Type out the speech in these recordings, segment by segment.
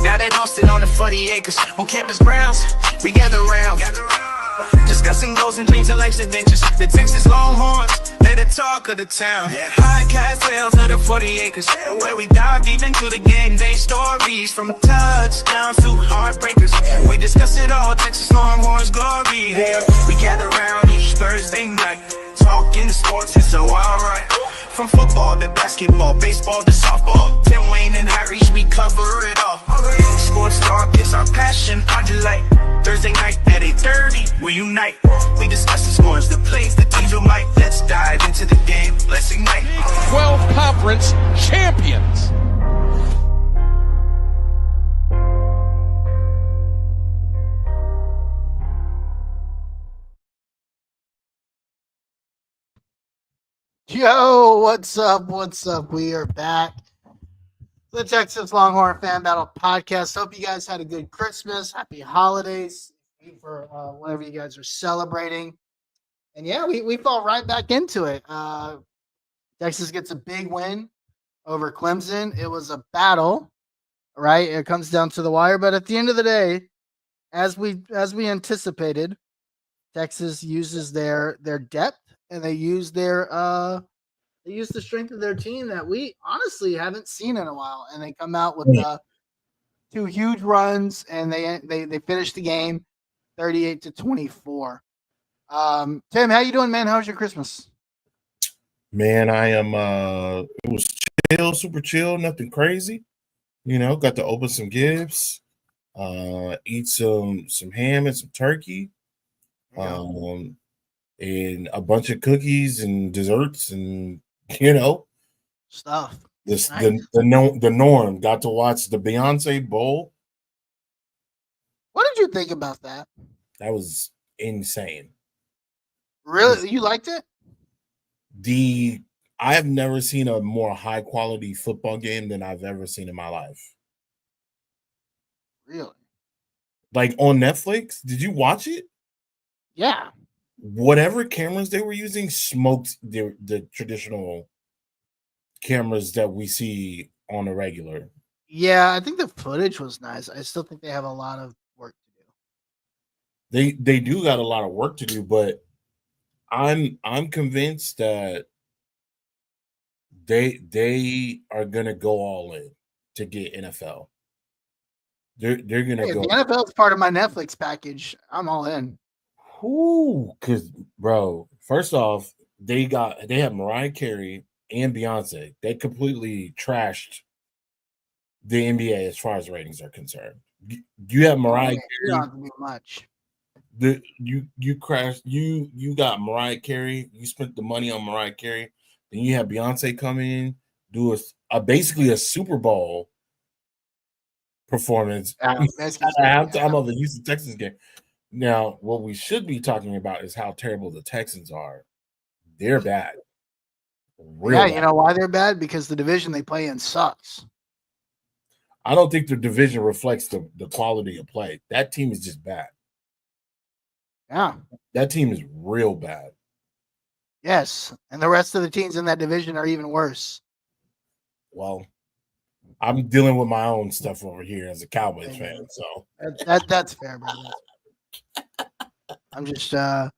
Now they lost it on the 40 acres on campus grounds. We gather round, discussing goals and dreams and life's adventures. The Texas Longhorns, they're the talk of the town. Podcast tales of the 40 acres, where we dive deep into the game day stories, from touchdowns to heartbreakers. We discuss it all, Texas Longhorns glory. There we gather round each Thursday night, talking sports, it's so alright. From football to basketball, baseball to softball, Tim Wayne and Irish, we cover it all. Sports talk is our passion, our delight. Thursday night at 8:30, we unite. We discuss the scores, the plays, the teams who might. Let's dive into the game, let's ignite. 12 conference champions. Yo, what's up? What's up? We are back. The Texas Longhorn Fan Battle Podcast. Hope you guys had a good Christmas. Happy holidays for whatever you guys are celebrating. And yeah, we fall right back into it. Texas gets a big win over Clemson. It was a battle, right? It comes down to the wire. But at the end of the day, as we anticipated, Texas uses their depth and they use the strength of their team that we honestly haven't seen in a while, and they come out with two huge runs, and they finish the game 38-24. Tim, how you doing, man? How was your Christmas? Man, I am. It was chill, super chill, nothing crazy. You know, got to open some gifts, eat some ham and some turkey, and a bunch of cookies and desserts and stuff. This nice. the norm. Got to watch the Beyonce Bowl. What did you think about that? That was insane. Really, you liked it? I have never seen a more high quality football game than I've ever seen in my life. Really? Like on Netflix? Did you watch it? Yeah. whatever cameras they were using smoked the traditional cameras that we see on a regular. Yeah, I think the footage was nice. I still think they have a lot of work to do. They do got a lot of work to do, but I'm convinced that they are gonna go all in to get NFL. They're gonna Hey, if go. the NFL is part of my Netflix package, I'm all in. Whoo, because bro, first off, they have Mariah Carey and Beyonce. They completely trashed the NBA as far as ratings are concerned. You have Oh, Mariah yeah, you don't Carey. have to do much. You crashed. You got Mariah Carey. You spent the money on Mariah Carey. Then you have Beyonce come in, do a basically a Super Bowl performance Basically, at yeah. halftime of the Houston Texans game. Now, what we should be talking about is how terrible the Texans are. They're bad. Real Yeah, bad. you know why they're bad? Because the division they play in sucks. I don't think their division reflects the quality of play. That team is just bad. Yeah. That team is real bad. Yes. And the rest of the teams in that division are even worse. Well, I'm dealing with my own stuff over here as a Cowboys fan. So That's fair, bro. I'm just I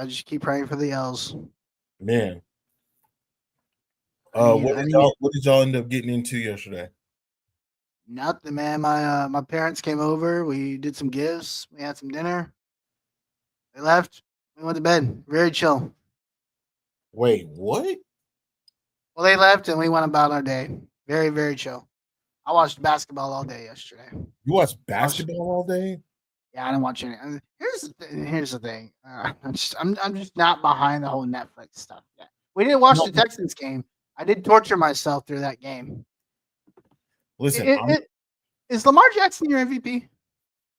just keep praying for the L's. man, I what need did y'all end up getting into yesterday? nothing, man. My parents came over. We did some gifts. We had some dinner. They left. We went to bed. Very chill. Wait, what? Well, they left and we went about our day. Very, very chill. I watched basketball all day yesterday. You watched basketball all day? Yeah, I didn't watch any. Here's the thing. I'm just not behind the whole Netflix stuff yet. We didn't watch No, the Texans game. I did torture myself through that game. listen, Is Lamar Jackson your MVP?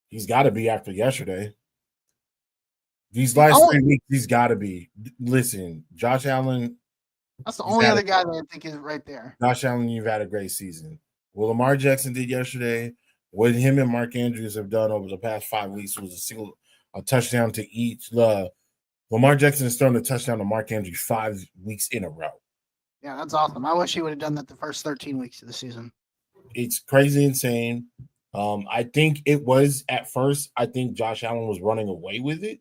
he's got to be after yesterday. These last 3 weeks, he's got to be. Listen, Josh Allen. That's the only other guy that I think is right there. Josh Allen, you've had a great season. What Lamar Jackson did yesterday, what him and Mark Andrews have done over the past 5 weeks was a touchdown to each. Lamar Jackson has thrown a touchdown to Mark Andrews 5 weeks in a row. Yeah, that's awesome. I wish he would have done that the first 13 weeks of the season. It's crazy insane. I think it was at first, I think Josh Allen was running away with it.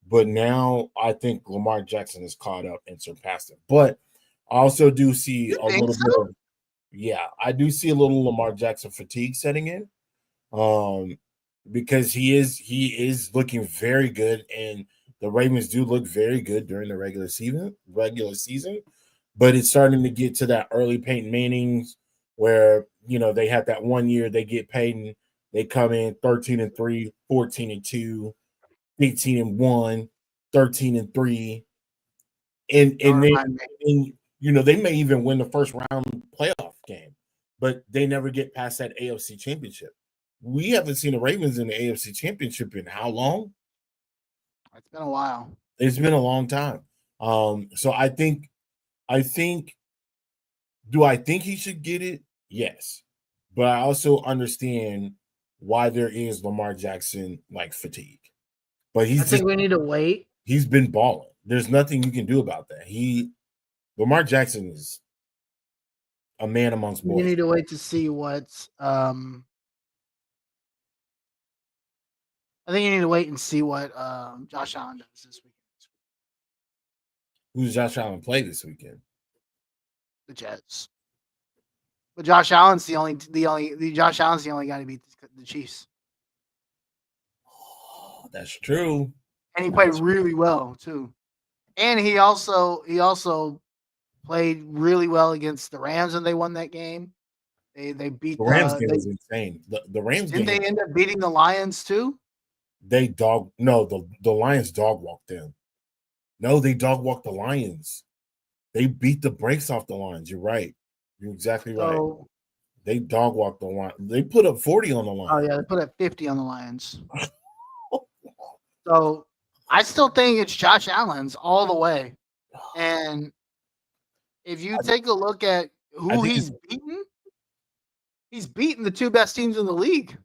But now I think Lamar Jackson has caught up and surpassed him. But I also do see a little bit of, I do see a little Lamar Jackson fatigue setting in. Because he is looking very good, and the Ravens do look very good during the regular season. But it's starting to get to that early Peyton Manning's where they had that 1 year they get Peyton, they come in 13-3, 14-2. 18-1, 13-3, and they may even win the first round playoff game, but they never get past that AFC Championship. We haven't seen the Ravens in the AFC Championship in how long? It's been a while. It's been a long time. So I think, do I think he should get it? Yes, but I also understand why there is Lamar Jackson fatigue. But I think we need to wait. He's been balling. There's nothing you can do about that. Lamar Jackson is a man amongst boys. We need to wait to see what's. I think you need to wait and see what Josh Allen does this weekend. Who's Josh Allen play this weekend? The Jets. But Josh Allen's the only guy to beat the Chiefs. That's true. And he played really well too. And he also played really well against the Rams, and they won that game. They beat the Rams game was insane. The Rams didn't game. They end up beating the Lions too? The Lions dog walked them. No, they dog walked the Lions. They beat the brakes off the Lions. You're right. You're exactly right. They dog walked the Lions. They put up 40 on the Lions. Oh yeah, they put up 50 on the Lions. So I still think it's Josh Allen's all the way. And if you take a look at who he's beaten the two best teams in the league.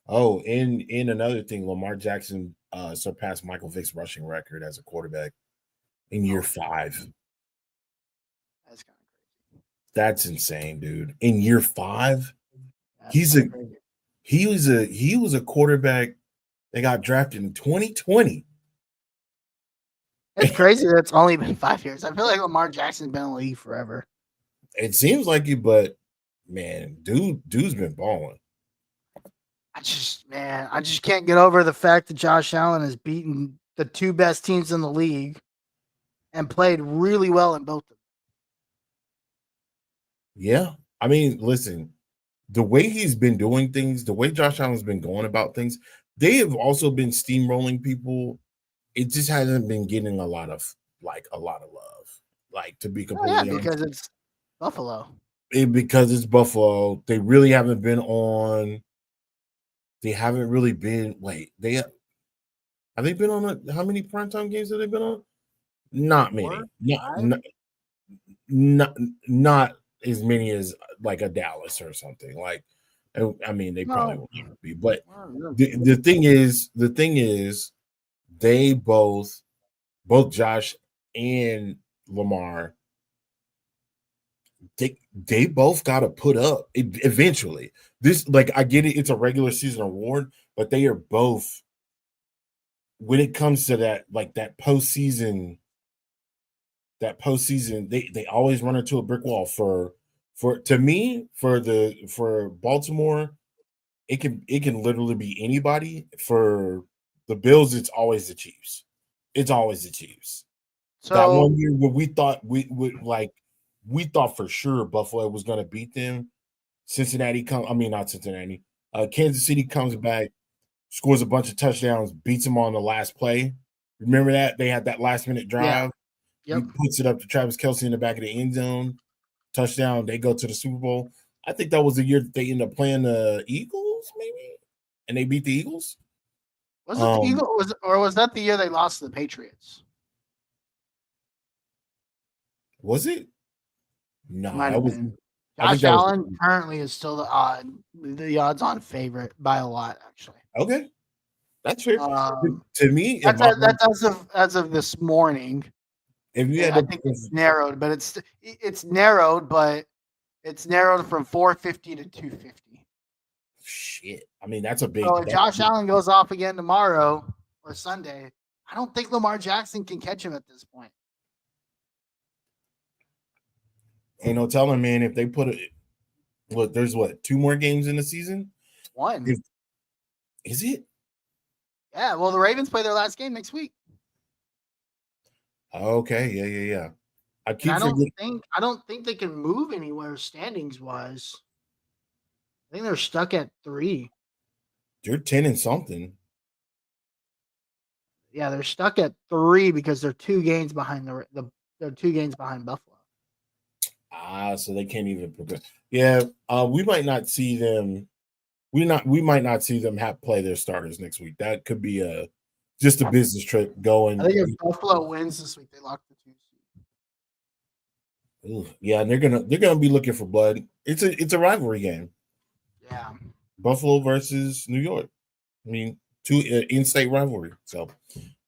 Oh, and another thing, Lamar Jackson surpassed Michael Vick's rushing record as a quarterback in year 5. That's kind of crazy. That's insane, dude. In year 5, That's he's kinda a crazy. he was a quarterback that got drafted in 2020. It's crazy that it's only been 5 years. I feel like Lamar Jackson's been in the league forever. It seems like it, but man, dude's been balling. I just can't get over the fact that Josh Allen has beaten the 2 best teams in the league and played really well in both of them. Yeah. I mean, listen, the way he's been doing things, the way Josh Allen's been going about things, they have also been steamrolling people. It just hasn't been getting a lot of love. Like, to be Oh, yeah, completely honest, because it's Buffalo. because it's Buffalo, they really haven't been on. They haven't really been. Wait, have they been on how many primetime games have they been on? Not many. 4, Not, 5? not as many as like a Dallas or something. Like, I mean, they probably No. will be. But Well, the thing is, they both Josh and Lamar, they both got to put up eventually. This, like, I get it, it's a regular season award, but they are both, when it comes to that, like that postseason, they always run into a brick wall. For Baltimore, it can literally be anybody. For the Bills, it's always the Chiefs. It's always the Chiefs. That so one year where we thought we thought for sure Buffalo was going to beat them. Not Cincinnati. Kansas City comes back, scores a bunch of touchdowns, beats them on the last play. Remember that? They had that last minute drive. Yep. He puts it up to Travis Kelce in the back of the end zone. Touchdown. They go to the Super Bowl. I think that was the year that they ended up playing the Eagles, maybe, and they beat the Eagles. Was it the Eagles, was that the year they lost to the Patriots? Was it? No, Might that have was. been. I think Josh that was Allen currently is still the odds-on favorite by a lot, actually. okay. That's fair. Um, To me, that's as of this morning. if you had I to, think it's narrowed, but it's narrowed, but it's narrowed from 450 to 250. shit, I mean, that's a big. So if Josh Allen goes off again tomorrow or Sunday, I don't think Lamar Jackson can catch him at this point. Ain't no telling, man. If they put it, look, there's 2 more games in the season. One. Is it? Yeah. Well, the Ravens play their last game next week. Okay. Yeah. I don't think they can move anywhere standings wise. I think they're stuck at 3. You're 10 and something. Yeah, they're stuck at 3 because they're 2 games behind they're 2 games behind Buffalo. So they can't even progress. Yeah, we might not see them. We might not see them play their starters next week. That could be just a business trip going. I think if Buffalo wins this week, they lock the 2 seed. Yeah, and they're gonna be looking for blood. It's a rivalry game. Yeah, Buffalo versus New York. I mean, 2 in-state rivalry. So,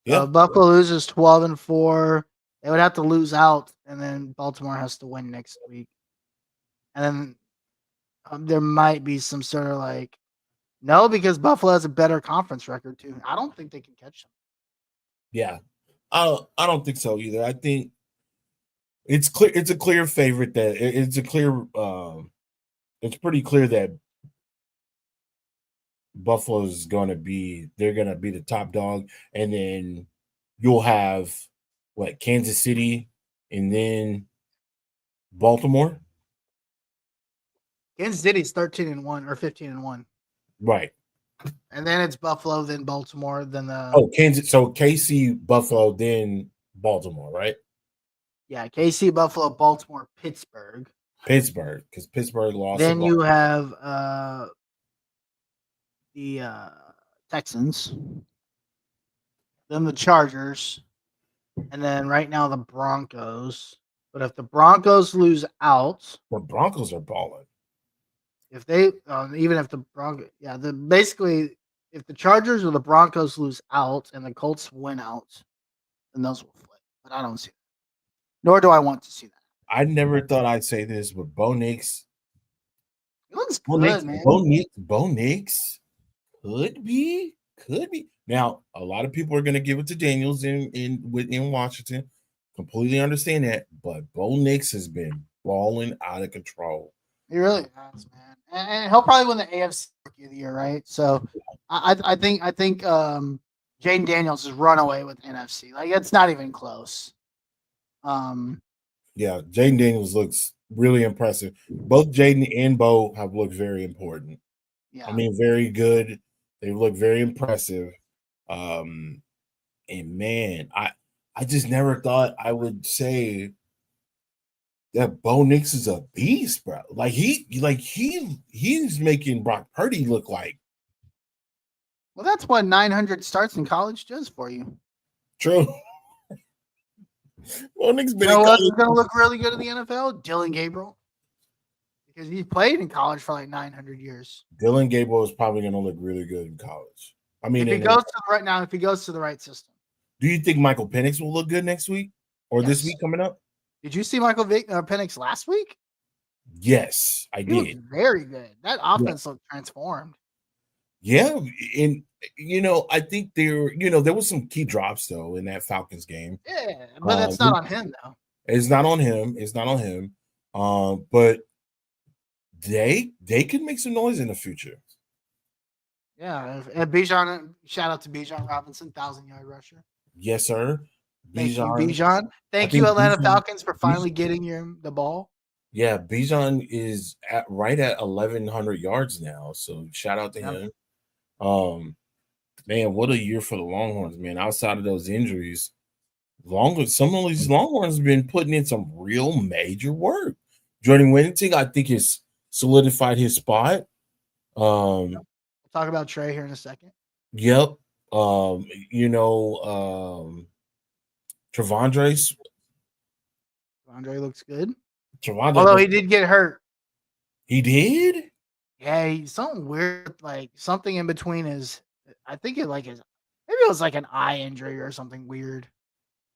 yeah, Buffalo loses 12-4. They would have to lose out, and then Baltimore has to win next week. And then there might be some sort of no, because Buffalo has a better conference record too. I don't think they can catch them. Yeah, I don't think so either. I think it's clear. It's a clear favorite. It's pretty clear that Buffalo's going to be. They're going to be the top dog, and then you'll have Kansas City, and then Baltimore. Kansas City's 13-1 or 15-1. Right. And then it's Buffalo, then Baltimore, then Kansas. So KC, Buffalo, then Baltimore, right? Yeah, KC, Buffalo, Baltimore, Pittsburgh. Because Pittsburgh lost. Then you have the Texans, then the Chargers, and then right now the Broncos. But if the Broncos lose out, the Broncos are balling. If they even if the Broncos, basically if the Chargers or the Broncos lose out and the Colts win out, then those will flip. But I don't see that. Nor do I want to see that. I never thought I'd say this, but Bo Nix, It looks Bo good, Nix, man. Bo Nix could be. Now, a lot of people are going to give it to Daniels in Washington. Completely understand that, but Bo Nix has been balling out of control. He really has, man. And he'll probably win the AFC Rookie of the Year, right? So I think Jaden Daniels is runaway with NFC. Like it's not even close. Yeah, Jaden Daniels looks really impressive. Both Jaden and Bo have looked very important. Yeah. I mean, very good. They look very impressive. And man, I just never thought I would say that Bo Nix is a beast, bro. He's making Brock Purdy look like Well, that's what 900 starts in college does for you. true. Bo Nix You been know in what's college. going to look really good in the NFL? Dylan Gabriel. Because he played in college for like 900 years. Dylan Gabriel is probably going to look really good in college. I mean, If he goes to the right now, if he goes to the right system. do you think Michael Penix will look good next week or this week coming up? Did you see Michael Penix last week? Yes, I He did. looked very good. That offense looked transformed. Yeah, and I think there was some key drops though in that Falcons game. Yeah, but that's not on him though. It's not on him. It's not on him. But they could make some noise in the future. Yeah, and Bijan, shout out to Bijan Robinson, 1,000-yard rusher. Yes, sir. Thank you, Bijan. Thank you, Atlanta Falcons, for finally getting the ball. Yeah, Bijan is right at 1,100 yards now. So shout out to him. Man, what a year for the Longhorns, man. Outside of those injuries, some of these Longhorns have been putting in some real major work. Jordan Whittington, I think, has solidified his spot. We'll talk about Trey here in a second. Yep. Trevondre looks good. Although he did get hurt. He did? Yeah, something weird, like something in between his. I think it maybe it was like an eye injury or something weird.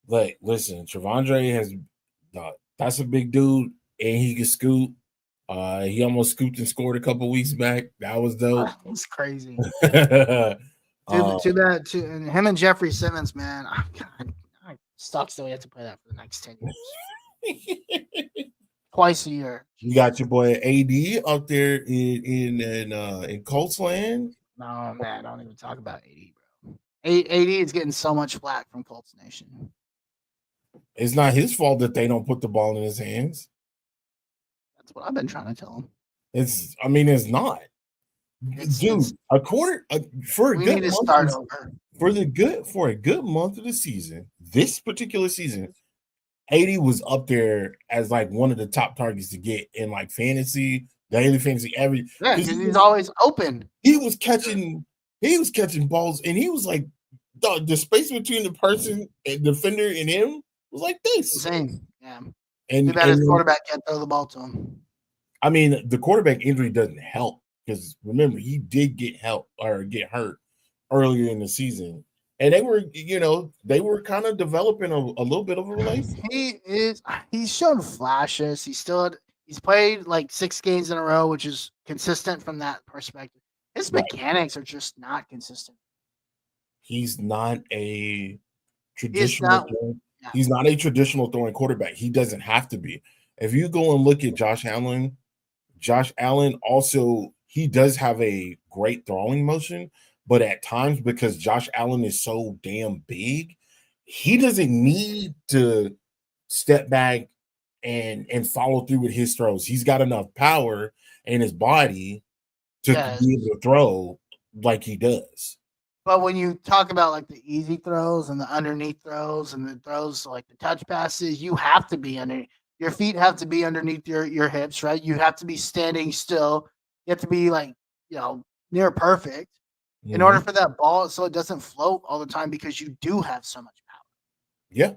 Like, listen, Trevondre has that's a big dude, and he can scoot. He almost scooped and scored a couple weeks back. That was dope. That was crazy. Too bad. And him and Jeffrey Simmons, man. God, it sucks that we have to play that for the next 10 years. Twice a year. You got your boy AD up there in Colts land. No, man, don't even talk about AD, bro. AD is getting so much flack from Colts Nation. It's not his fault that they don't put the ball in his hands. That's what I've been trying to tell him. It's not. Dude, for a good month of the season, this particular season, 80 was up there as like one of the top targets to get in like fantasy, daily fantasy, every. Yeah, because he's always open. He was catching balls, and he was like the space between the person and defender and him was like this. Insane. Yeah. And too bad his quarterback can't throw the ball to him. I mean, the quarterback injury doesn't help because remember, he did get hurt earlier in the season. And they were kind of developing a little bit of a relationship. He's shown flashes. He's played like 6 games in a row, which is consistent from that perspective. His mechanics are just not consistent. He's not a traditional He's not a traditional throwing quarterback. He doesn't have to be. If you go and look at Josh Allen also, he does have a great throwing motion, but at times, because Josh Allen is so damn big, he doesn't need to step back and follow through with his throws. He's got enough power in his body to be able to throw like he does. But when you talk about like the easy throws and the underneath throws and the throws like the touch passes, you have to be your feet have to be underneath your hips, right? You have to be standing still. You have to be like, near perfect in order for that ball so it doesn't float all the time because you do have so much power. Yeah.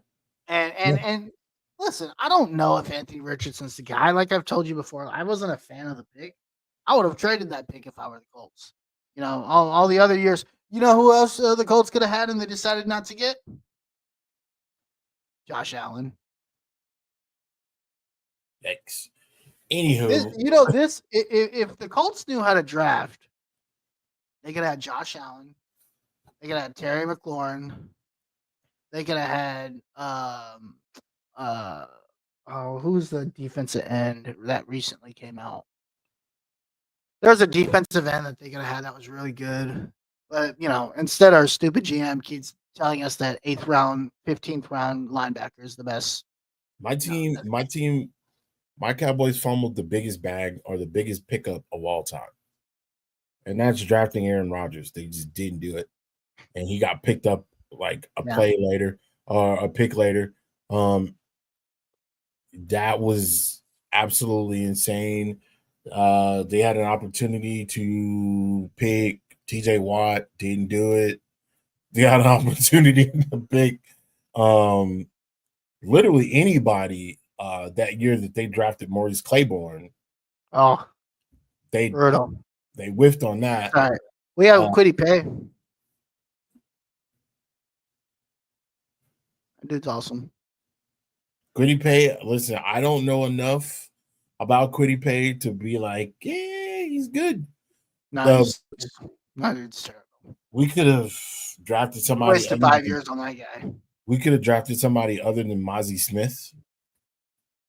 And listen, I don't know if Anthony Richardson's the guy. Like I've told you before, I wasn't a fan of the pick. I would have traded that pick if I were the Colts. all the other years. You know who else the Colts could have had and they decided not to get? Josh Allen. Yikes. Anywho, If the Colts knew how to draft, they could have had Josh Allen. They could have had Terry McLaurin. They could have had who's the defensive end that recently came out? There's a defensive end that they could have had that was really good. But instead our stupid GM keeps telling us that 8th round, 15th round linebacker is the best. my Cowboys fumbled the biggest bag or the biggest pickup of all time. And that's drafting Aaron Rodgers. They just didn't do it. And he got picked up like a play later or a pick later. That was absolutely insane. They had an opportunity to pick TJ Watt, didn't do it. They had an opportunity to pick literally anybody that year that they drafted Maurice Claiborne. Oh, they brutal. They whiffed on that. All right. We have Kwity Paye. That dude's awesome. Kwity Paye, listen, I don't know enough about Kwity Paye to be like, yeah, he's good. No, it's terrible. We could have drafted somebody. Wasted 5 years on that guy. We could have drafted somebody other than Mozzie Smith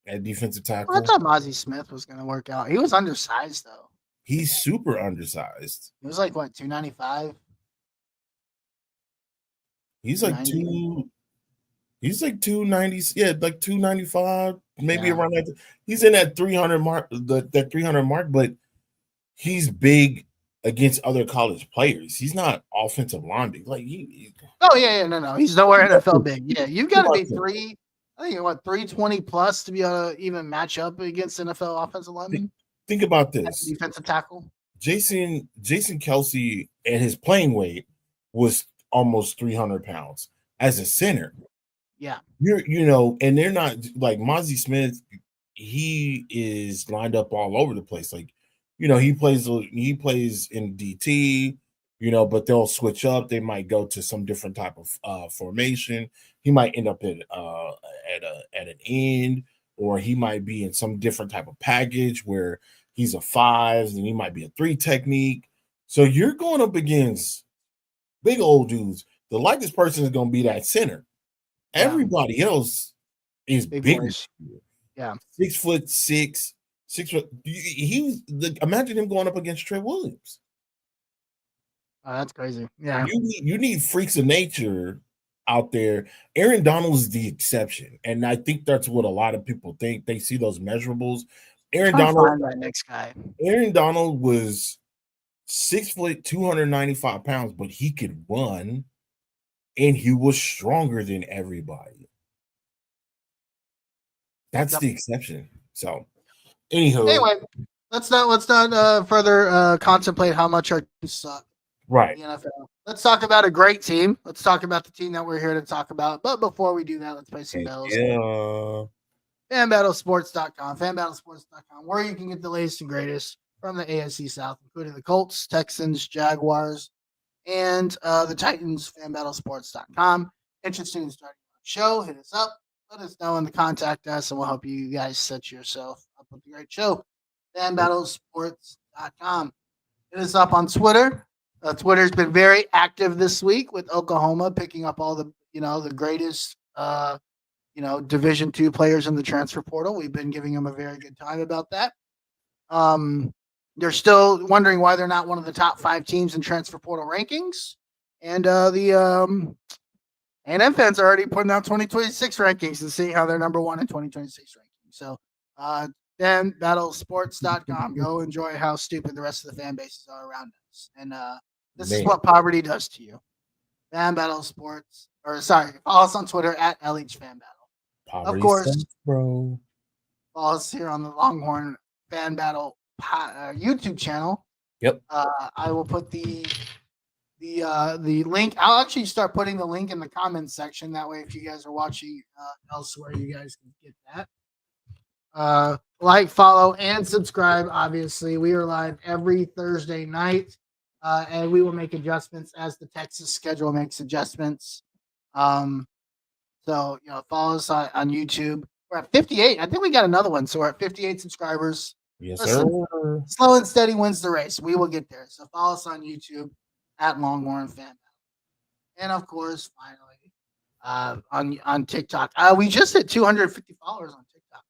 at defensive tackle. Well, I thought Mozzie Smith was going to work out. He was undersized, though. He's super undersized. He was like, what, 295? He's like 290. Yeah, like 295, maybe around that. He's in that 300 mark, that 300 mark, but he's big against other college players. He's not offensive line. Like no. He's nowhere NFL big. Yeah, you got to be 320 plus to be able to even match up against NFL offensive linemen. Think about this. Defensive tackle. Jason Kelce at his playing weight was almost 300 pounds as a center. Yeah. And they're not like Mozzie Smith. He is lined up all over the place. Like, he plays in DT, but they'll switch up. They might go to some different type of formation. He might end up at an end, or he might be in some different type of package where he's a 5 and he might be a 3 technique. So you're going up against big old dudes. The lightest person is going to be that center. Yeah. Everybody else is bigger. Yeah. 6'6", 6 foot. Imagine him going up against Trey Williams. Oh, that's crazy. Yeah. You need freaks of nature out there. Aaron Donald is the exception. And I think that's what a lot of people think. They see those measurables. Aaron Donald was 6 foot, 295 pounds, but he could run, and he was stronger than everybody. That's the exception. So, anyway, let's not further contemplate how much our teams suck. Right. The NFL. Let's talk about a great team. Let's talk about the team that we're here to talk about. But before we do that, let's play some bells. Yeah. FanBattlesports.com, where you can get the latest and greatest from the AFC South, including the Colts, Texans, Jaguars, and the Titans. FanBattlesports.com. Interested in starting our show? Hit us up. Let us know and contact us, and we'll help you guys set yourself up with a great show. FanBattlesports.com. Hit us up on Twitter. Twitter's been very active this week with Oklahoma picking up all the the greatest Division II players in the transfer portal. We've been giving them a very good time about that. They're still wondering why they're not one of the top 5 teams in transfer portal rankings, and the A&M fans are already putting out 2026 rankings and seeing how they're number 1 in 2026 rankings. So, FanBattlesports.com. Go enjoy how stupid the rest of the fan bases are around us, and this is what poverty does to you. Follow us on Twitter at LHFanBattle. Of course, sucks, bro. Follow us here on the Longhorn Fan Battle YouTube channel. Yep. I will put the link. I'll actually start putting the link in the comments section. That way, if you guys are watching elsewhere, you guys can get that. Like, follow, and subscribe. Obviously, we are live every Thursday night. and we will make adjustments as the Texas schedule makes adjustments. Um, so follow us on YouTube. We're at 58. I think we got another one, so we're at 58 subscribers. Yes, Listen, sir. slow and steady wins the race. We will get there. So follow us on YouTube at Longhorn Fan. And of course, finally, on TikTok. We just hit 250 followers on TikTok.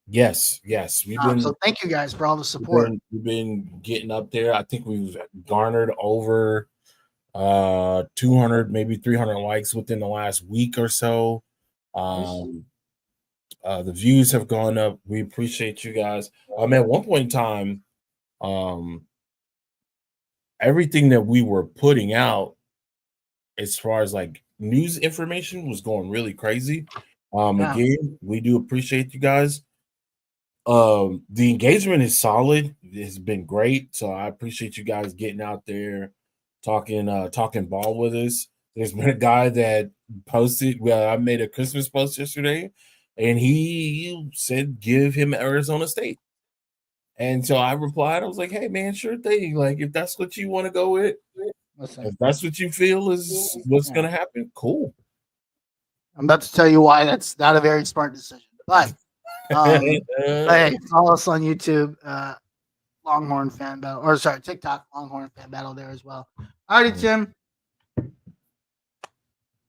Yes. We've been So thank you guys for all the support. we've been getting up there. I think we've garnered over 200, maybe 300 likes within the last week or so. The views have gone up. We appreciate you guys. At one point in time, everything that we were putting out as far as like news information was going really crazy. Again, we do appreciate you guys. The engagement is solid. It has been great. So I appreciate you guys getting out there, talking ball with us. There's been a guy that posted. Well, I made a Christmas post yesterday, and he said give him Arizona State. And so I replied, I was like, hey man, sure thing. Like if that's what you want to go with, if that's what you feel is what's gonna happen, cool. I'm about to tell you why that's not a very smart decision. But hey, follow us on YouTube, Longhorn Fan Battle, or sorry, TikTok, Longhorn Fan Battle there as well. All righty, Tim.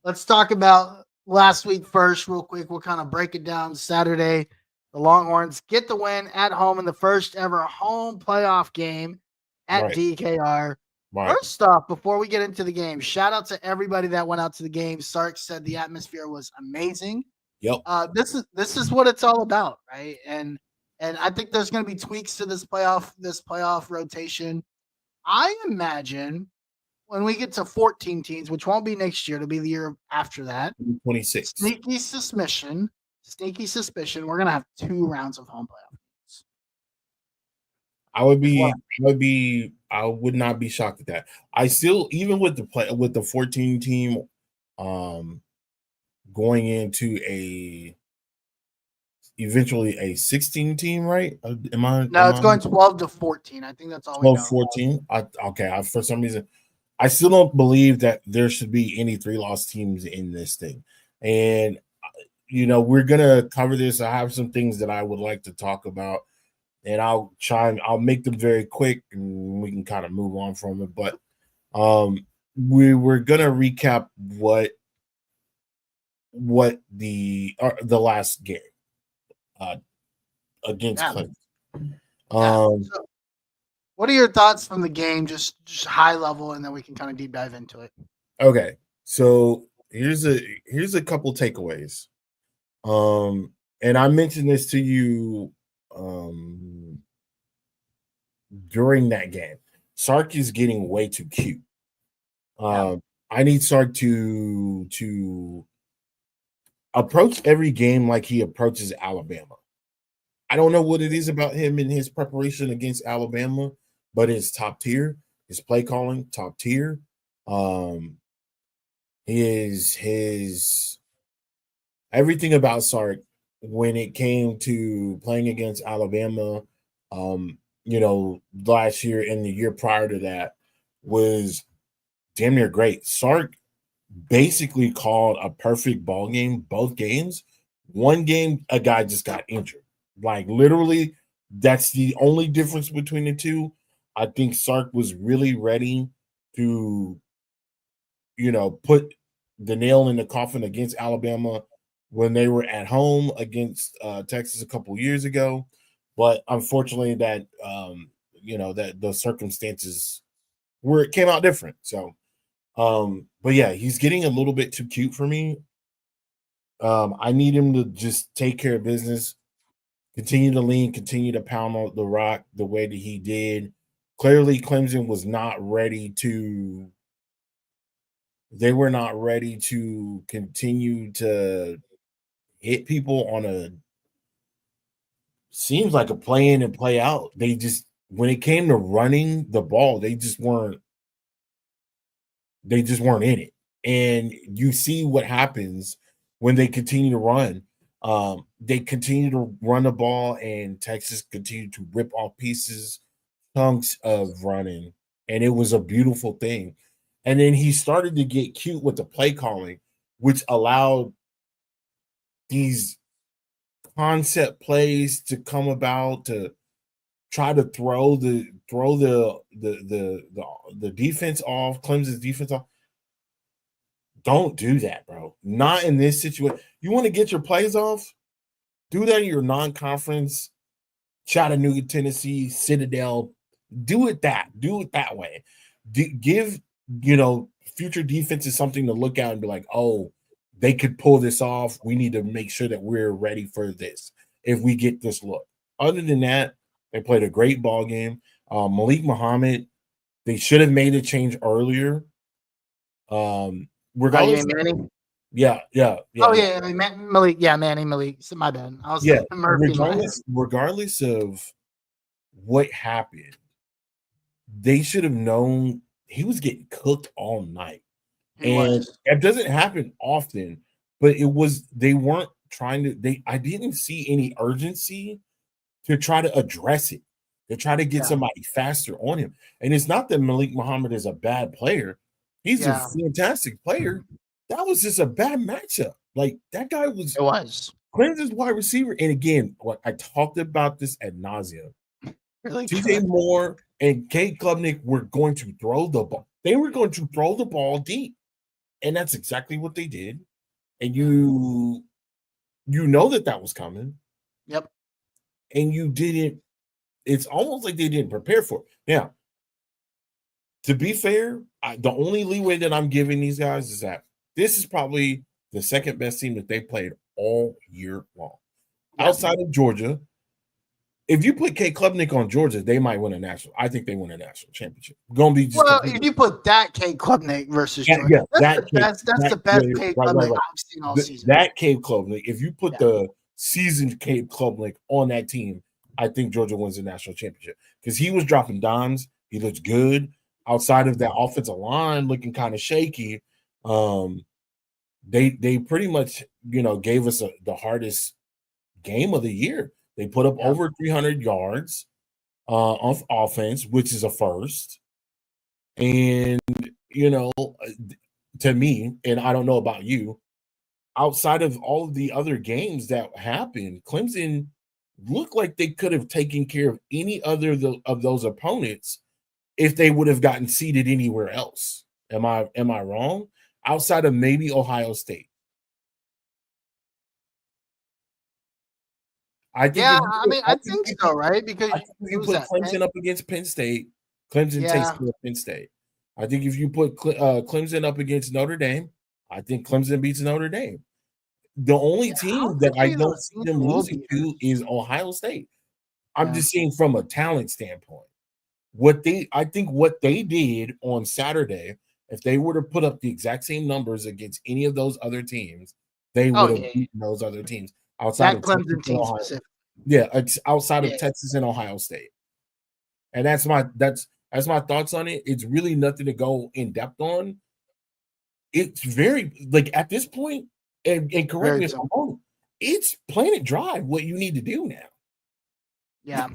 Let's talk about last week first, real quick. We'll kind of break it down. Saturday, the Longhorns get the win at home in the first ever home playoff game at DKR. First off, before we get into the game, shout out to everybody that went out to the game. Sark said the atmosphere was amazing. Yep. This is what it's all about, right? And I think there's going to be tweaks to this playoff rotation. I imagine when we get to 14 teams, which won't be next year, it'll be the year after that. 26. Sneaky suspicion. We're going to have 2 rounds of home playoff games. I would not be shocked at that. I still, even with the 14 team, going into eventually a 16 team, right? It's going 12 to 14. I think that's all. 12, 14. For some reason, I still don't believe that there should be any 3-loss teams in this thing. And we're gonna cover this. I have some things that I would like to talk about, and I'll make them very quick, and we can kind of move on from it. But we're gonna recap what the last game against Clemson. So what are your thoughts from the game, just high level, and then we can kind of deep dive into it? Okay, so here's a couple takeaways. And I mentioned this to you during that game. Sark is getting way too cute. I need Sark to approach every game like he approaches Alabama. I don't know what it is about him in his preparation against Alabama, but it's top tier. His play calling, top tier. His everything about Sark when it came to playing against Alabama, last year and the year prior to that was damn near great. Sark basically called a perfect ball game, both games. One game, a guy just got injured. Like literally, that's the only difference between the two. I think Sark was really ready to, put the nail in the coffin against Alabama when they were at home against Texas a couple years ago. But unfortunately that the circumstances where it came out different. So but yeah, he's getting a little bit too cute for me. I need him to just take care of business, continue to lean, continue to pound on the rock the way that he did. Clearly, Clemson was not ready to. They were not ready to continue to hit people on a. Seems like a play in and play out. They just, when it came to running the ball, they just weren't in it. And you see what happens when they continue to run. They continue to run the ball, and Texas continued to rip off chunks of running, and it was a beautiful thing. And then he started to get cute with the play calling, which allowed these concept plays to come about to try to throw the defense off, Clemson's defense off. Don't do that, bro. Not in this situation. You want to get your plays off? Do that in your non-conference, Chattanooga, Tennessee, Citadel. Do it that way. Give future defenses something to look at and be like, oh, they could pull this off. We need to make sure that we're ready for this if we get this look. Other than that, they played a great ball game. Malik Muhammad, they should have made a change earlier. Regardless, Manny? Yeah. Oh yeah, Malik. Yeah, Manny Malik. So my bad. I was Murphy. Regardless of what happened, they should have known he was getting cooked all night. It doesn't happen often, but they weren't trying to. I didn't see any urgency to try to address it, to try to get somebody faster on him. And it's not that Malik Muhammad is a bad player. He's a fantastic player. That was just a bad matchup. Like, that guy was Clemson's wide receiver. And again, I talked about this ad nauseum. Really TJ Moore and Cade Klubnik were going to throw the ball. They were going to throw the ball deep. And that's exactly what they did. And you know that was coming. Yep. And you didn't. It's almost like they didn't prepare for it. Now, to be fair, the only leeway that I'm giving these guys is that this is probably the second best team that they played all year long. Outside of Georgia, if you put Cade Klubnik on Georgia, they might win a national. I think they win a national championship. Going to be just if you put that Cade Klubnik versus Georgia, that's the best Cade Klubnik I've seen all season. That Cade Klubnik, if you put the seasoned Cade Klubnik on that team, I think Georgia wins the national championship because he was dropping dimes. He looks good. Outside of that offensive line looking kind of shaky, they pretty much gave us the hardest game of the year. They put up over 300 yards of offense, which is a first. And to me, and I don't know about you, outside of all of the other games that happened, Clemson looked like they could have taken care of any other of those opponents if they would have gotten seeded anywhere else. Am I wrong? Outside of maybe Ohio State. I think so, right? Because if you put Clemson up against Penn State, Clemson takes care of Penn State. I think if you put Clemson up against Notre Dame, I think Clemson beats Notre Dame. The only team that I don't see them losing to is Ohio State. I'm just saying from a talent standpoint. I think what they did on Saturday, if they were to put up the exact same numbers against any of those other teams, they would have beaten those other teams outside of Clemson team specific. Yeah, outside of Texas and Ohio State. And that's my thoughts on it. It's really nothing to go in depth on. It's very at this point, and correct me if I'm wrong, it's Planet Drive what you need to do now. Yeah.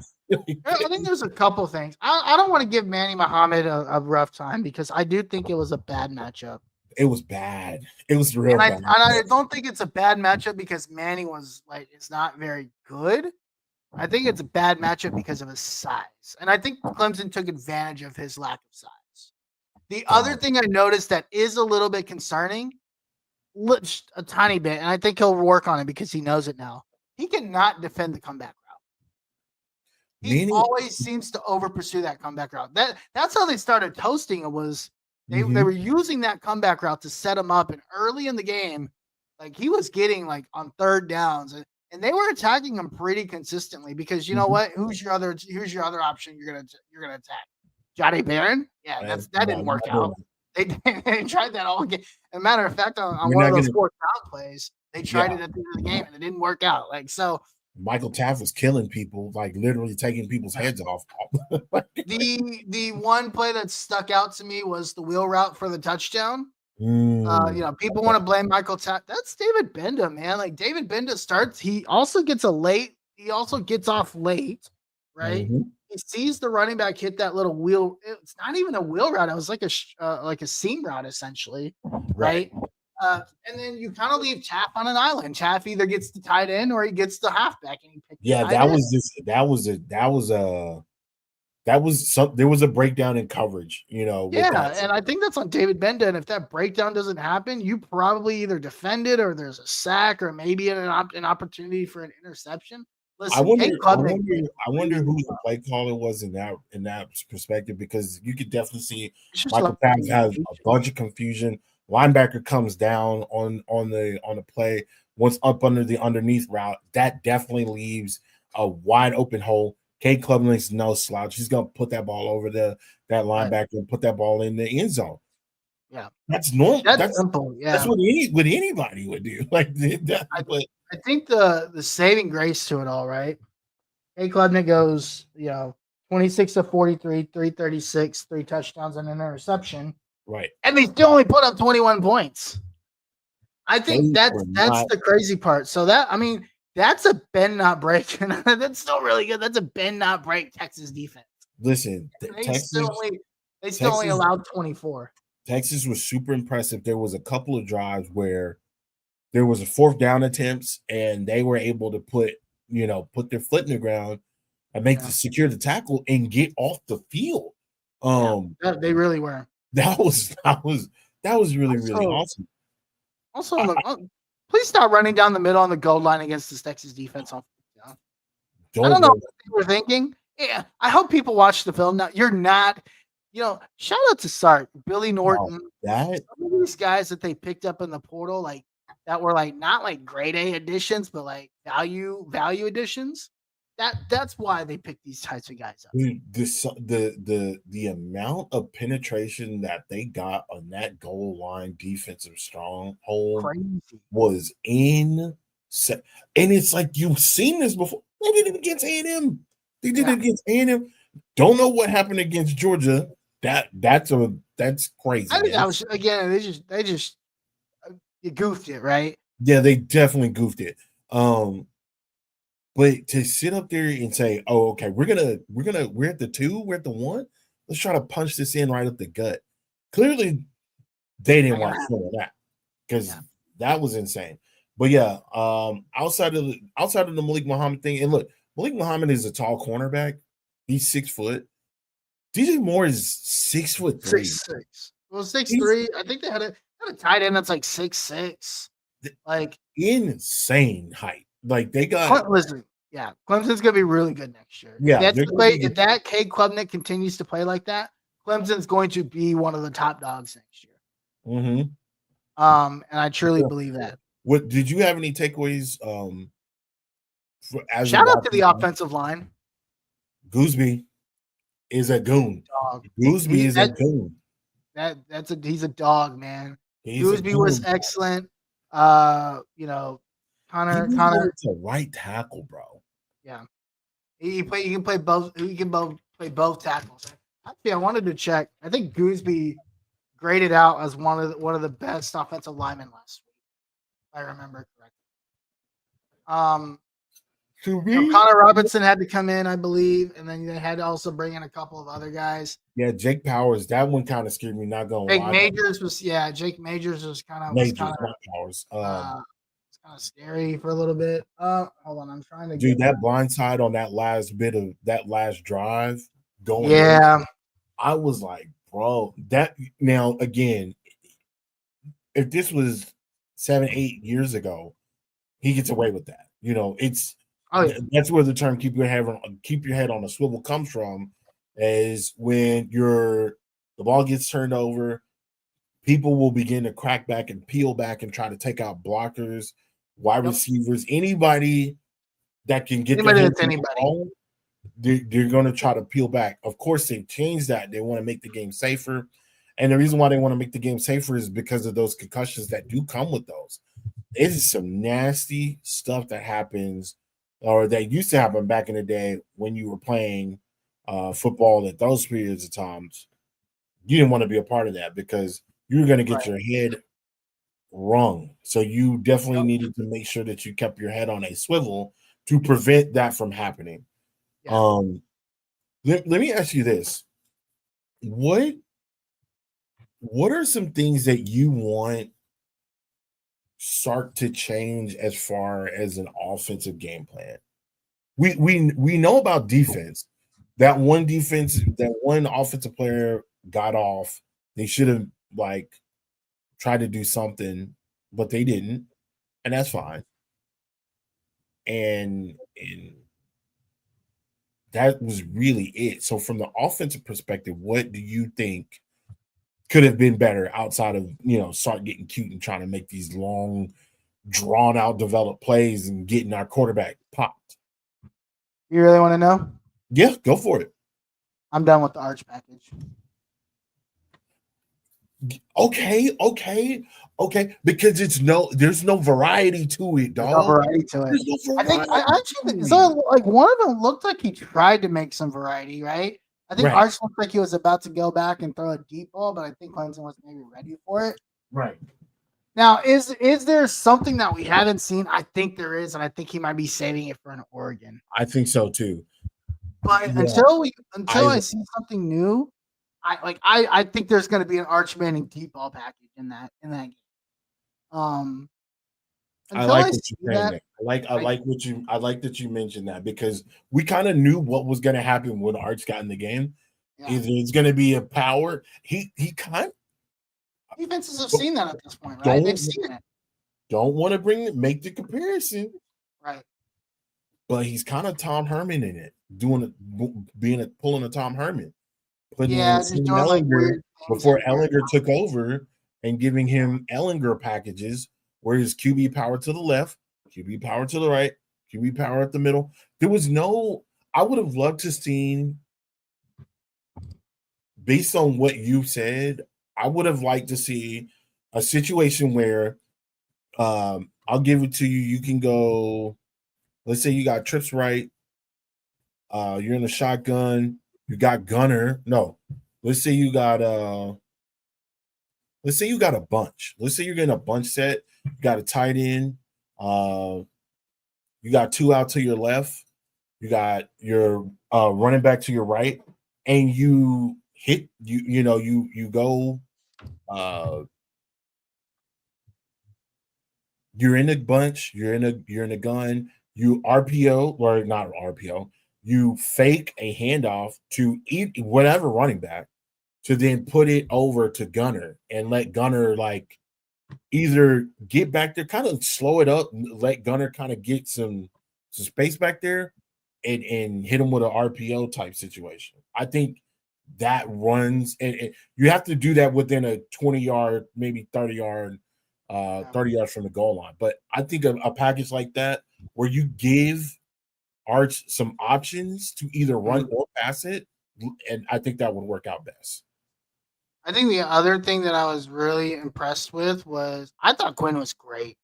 I think there's a couple things. I don't want to give Manny Muhammad a rough time because I do think it was a bad matchup. It was bad. It was real bad. And I don't think it's a bad matchup because Manny was it's not very good. I think it's a bad matchup because of his size. And I think Clemson took advantage of his lack of size. The other thing I noticed that is a little bit concerning, just a tiny bit, and I think he'll work on it because he knows it now. He cannot defend the comeback route. He always seems to over pursue that comeback route. That's how they started toasting it. Was they were using that comeback route to set him up, and early in the game, he was getting on third downs, and they were attacking him pretty consistently because you know what? Here's your other option. You're gonna attack Johnny Barron. Yeah, that didn't work out. They tried that all game. As a matter of fact, on one of those fourth down plays, they tried it at the end of the game and it didn't work out. Michael Taft was killing people, literally taking people's heads off. The one play that stuck out to me was the wheel route for the touchdown. People want to blame Michael Taft. That's David Benda, man. David Benda starts. He also gets off late, right? Mm-hmm. he sees the running back hit that little wheel. It's not even a wheel route. It was like a seam route essentially, right? And then you kind of leave Chaff on an island. Chaff either gets the tight end or he gets the halfback, and he picks the Yeah, tight end. there was a breakdown in coverage, with Yeah, that. and I think that's on David Benda. And if that breakdown doesn't happen, you probably either defend it or there's a sack or maybe an opportunity for an interception. I Listen, wonder, Kate I Klubnik wonder, did I wonder crazy who the job. play caller was in that perspective, because you could definitely see It's just Michael like Pass has a bunch of confusion. Linebacker comes down on the play, once up under the underneath route. That definitely leaves a wide open hole. Kate Klubnik's no slouch. He's gonna put that ball over that right. linebacker and put that ball in the end zone. Yeah, That's normal. that's That's simple. that's Yeah, what anybody would do. Like that, I, but I think the saving grace to it all, right? Kate Klubnik goes, 26 to 43, 336, 3 touchdowns and an interception, right. and they still only put up 21 points. I They think that's were that's not. the crazy part. So that's a bend not break, and that's still really good. That's a bend not break Texas defense. Listen, And Texas, they still only Texas, allowed 24. Texas was super impressive. There was a couple of drives where there was a fourth down attempts, and they were able to put their foot in the ground and Yeah, secure the tackle and get off the field. yeah, Um, they really were. that was really really Also, awesome. also, I please stop running down the middle on the goal line against this Texas defense. I don't don't know run. what they were thinking. Yeah, I hope people watch the film. Now, you're not, shout out to Sark, Billy No, Norton, that some of these guys that they picked up in the portal, like that were like not like grade A additions, but like value additions. That's why they picked these types of guys up. dude, the amount of penetration that they got on that goal line defensive stronghold Crazy. was insane. And it's like you've seen this before. They did it against A&M. They did Yeah. it against A&M. Don't know what happened against Georgia. That's crazy, I think man. that was again, they just you goofed it, right? Yeah, they definitely goofed it. But to sit up there and say, "Oh, okay, we're at the 2, we're at the 1. Let's try to punch this in right up the gut." Clearly, they didn't Not gonna want to happen. feel that, because Yeah. that was insane. But yeah, outside of the Malik Muhammad thing, and look, Malik Muhammad is a tall cornerback. He's 6 foot. DJ Moore is 6'3". 6'6". Well, six He's three. I think they had a tight end that's like 6'6". Like insane height. Like they got, Listen, yeah, Clemson's gonna be really good next year. If yeah, that's they're the gonna way, be if that Cade Klubnik continues to play like that, Clemson's going to be one of the top dogs next year. mm-hmm. And I truly believe that. What did you have any takeaways as of Shout out to watching? the offensive line. Gooseby is a goon. Dog. Gooseby He is a goon. he's a dog, man. He's a Gooseby was goon. excellent. He Connor, was over to right tackle, bro. yeah. He can play both. He can both play both tackles. Actually, I wanted to check. I think Gooseby graded out as one of the best offensive linemen last week, if I remember correctly. To me, Connor Robinson had to come in, I believe, and then they had to also bring in a couple of other guys. yeah, Jake Powers. That one kind of scared me. Not gonna lie. Jake Majors was kind of Majors, not Powers. scary for a little bit. Hold on, I'm trying to Dude, get that blind side on that last drive going. yeah. I was like, bro, that now again, if this was 7-8 years ago, he gets away with that. It's that's where the term keep your head on a swivel comes from, is when the ball gets turned over, people will begin to crack back and peel back and try to take out blockers, wide receivers, anybody that can get Anybody their that's hands on the anybody. ball. They're going to try to peel back. Of course, they changed that. They want to make the game safer. And the reason why they want to make the game safer is because of those concussions that do come with those. It is some nasty stuff that happens, or that used to happen back in the day when you were playing football at those periods of times. You didn't want to be a part of that because you were going to get your head wrong. So you definitely needed to make sure that you kept your head on a swivel to prevent that from happening. Yeah. Let me ask you this: what are some things that you want Sark to change as far as an offensive game plan? We know about defense. That one offensive player got off. They should have like tried to do something, but they didn't, and that's fine. And that was really it. So from the offensive perspective, what do you think could have been better outside of Sark getting cute and trying to make these long, drawn out, developed plays and getting our quarterback popped? You really want to know? Yeah, go for it. I'm done with the Arch package. Okay. Because there's no variety to it, dog. There's no variety to it. There's no I think I actually think so. Like one of them looked like he tried to make some variety, right? I think Right. Arch looked like he was about to go back and throw a deep ball, but I think Clemson was maybe ready for it. Right. Now, is there something that we haven't seen? I think there is, and I think he might be saving it for an Oregon. I think so too. But Yeah. until I see something new, I think there's going to be an Arch Manning deep ball package in that game. I like what you're saying. I like that you mentioned that because we kind of knew what was going to happen when Arch got in the game. Yeah. Either it's going to be a power. He kind. Defenses have seen that at this point, right? They've seen it. Don't want to make the comparison, right? But he's kind of Tom Herman in it, pulling a Tom Herman, putting just doing Ellinger before Ellinger took over and giving him Ellinger packages where his QB power to the left, QB power to the right, QB power at the middle. There was no. I would have loved to seen, based on what you said, I would have liked to see a situation where I'll give it to you. You can go, let's say you got trips right. You're in a shotgun. You got gunner. No, let's say you got a bunch. Let's say you're getting a bunch set. You got a tight end. You got two out to your left. You got your running back to your right, and you hit you go. You're in a bunch, you're in a gun, you RPO or not RPO, you fake a handoff to whatever running back to then put it over to Gunner and let Gunner like either get back there, kind of slow it up, let Gunner kind of get some space back there and hit him with an RPO type situation. I think that runs and you have to do that within a 20-yard, maybe 30-yard, 30 yards from the goal line. But I think a package like that where you give Arch some options to either run or pass it, and I think that would work out best. I think the other thing that I was really impressed with was I thought Quinn was great.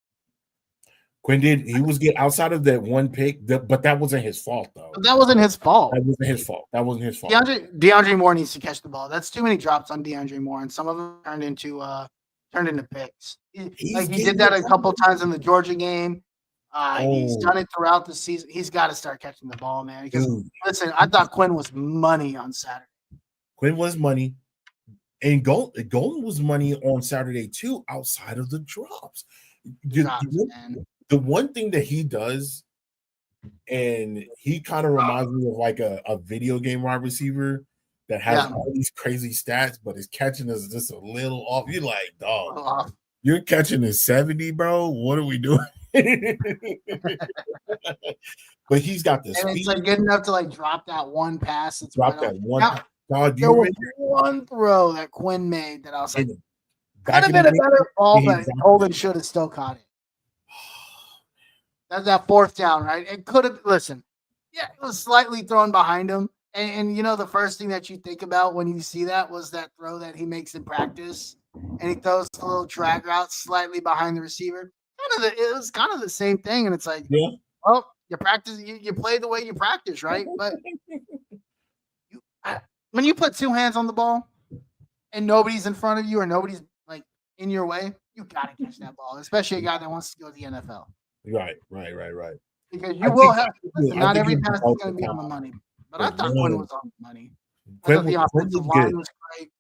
He was getting outside of that one pick, but that wasn't his fault, though. But that wasn't his fault. That wasn't his fault. DeAndre Moore needs to catch the ball. That's too many drops on DeAndre Moore, and some of them turned into picks. He did that a couple times in the Georgia game. He's done it throughout the season. He's got to start catching the ball, man. Because listen, I thought Quinn was money on Saturday. Quinn was money, and Golden was money on Saturday too. Outside of the drops, the one thing that he does, and he kind of reminds me of like a video game wide receiver that has all these crazy stats, but his catching is just a little off. You're like, dog, you're catching is 70, bro. What are we doing? But he's got this. And it's like good enough to like drop that one pass. Drop that one. Dog, there was one throw that Quinn made that I was like, could have been a better ball, but Golden should have still caught it. That's that fourth down, right? It could have. Listen, it was slightly thrown behind him, and the first thing that you think about when you see that was that throw that he makes in practice, and he throws a little drag route slightly behind the receiver. It was kind of the same thing, and it's like, well, you practice, you play the way you practice, right? But when you put two hands on the ball and nobody's in front of you or nobody's like in your way, you gotta catch that ball, especially a guy that wants to go to the NFL. Right. Because you will have not every pass is going to be on the money. But I thought Quinn was on the money. I thought Quinn, the Quinn offensive looked line good. was great.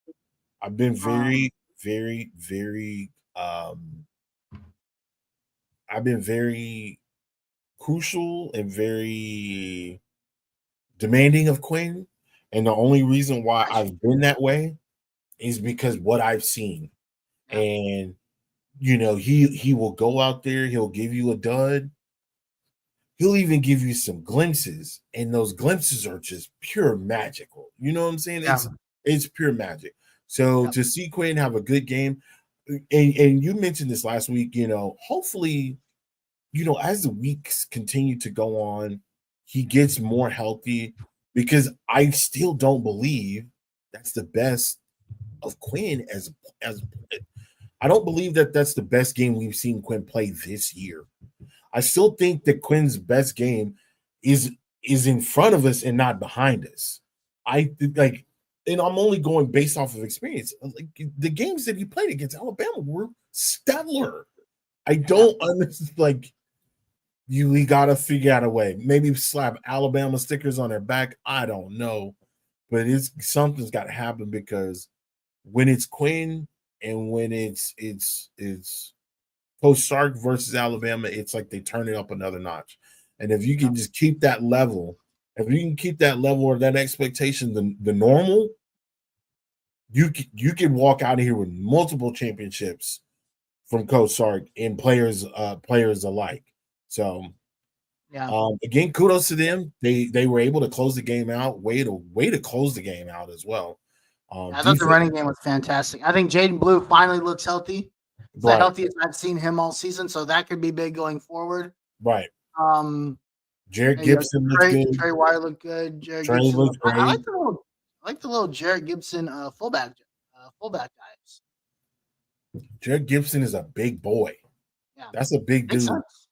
I've been very I've been very crucial and very demanding of Quinn. And the only reason why I've been that way is because what I've seen. Yeah. And he will go out there, he'll give you a dud. He'll even give you some glimpses, and those glimpses are just pure magical. You know what I'm saying? Yeah. It's pure magic. So to see Quinn have a good game, and you mentioned this last week, hopefully, as the weeks continue to go on, he gets more healthy, because I still don't believe that's the best of Quinn as I don't believe that that's the best game we've seen Quinn play this year. I still think that Quinn's best game is in front of us and not behind us. And I'm only going based off of experience. Like, the games that he played against Alabama were stellar. I don't understand. Like, we gotta figure out a way. Maybe slap Alabama stickers on their back. I don't know, but something's got to happen, because when it's Quinn and when it's Coach Sark versus Alabama, it's like they turn it up another notch. And if you can just keep that level, or that expectation, the normal, you can walk out of here with multiple championships from Coach Sark and players alike. So again, kudos to them. They were able to close the game out. Way to close the game out as well. I thought the running game was fantastic. I think Jaden Blue finally looks healthy. It's the healthiest I've seen him all season, so that could be big going forward. Right. Jarrett Gibson looks good. Trey Wire looked good. Jarrett Trey Gibson looks great. I like the little Jarrett Gibson fullback guys. Jarrett Gibson is a big boy. Yeah. That's a big dude. Sense.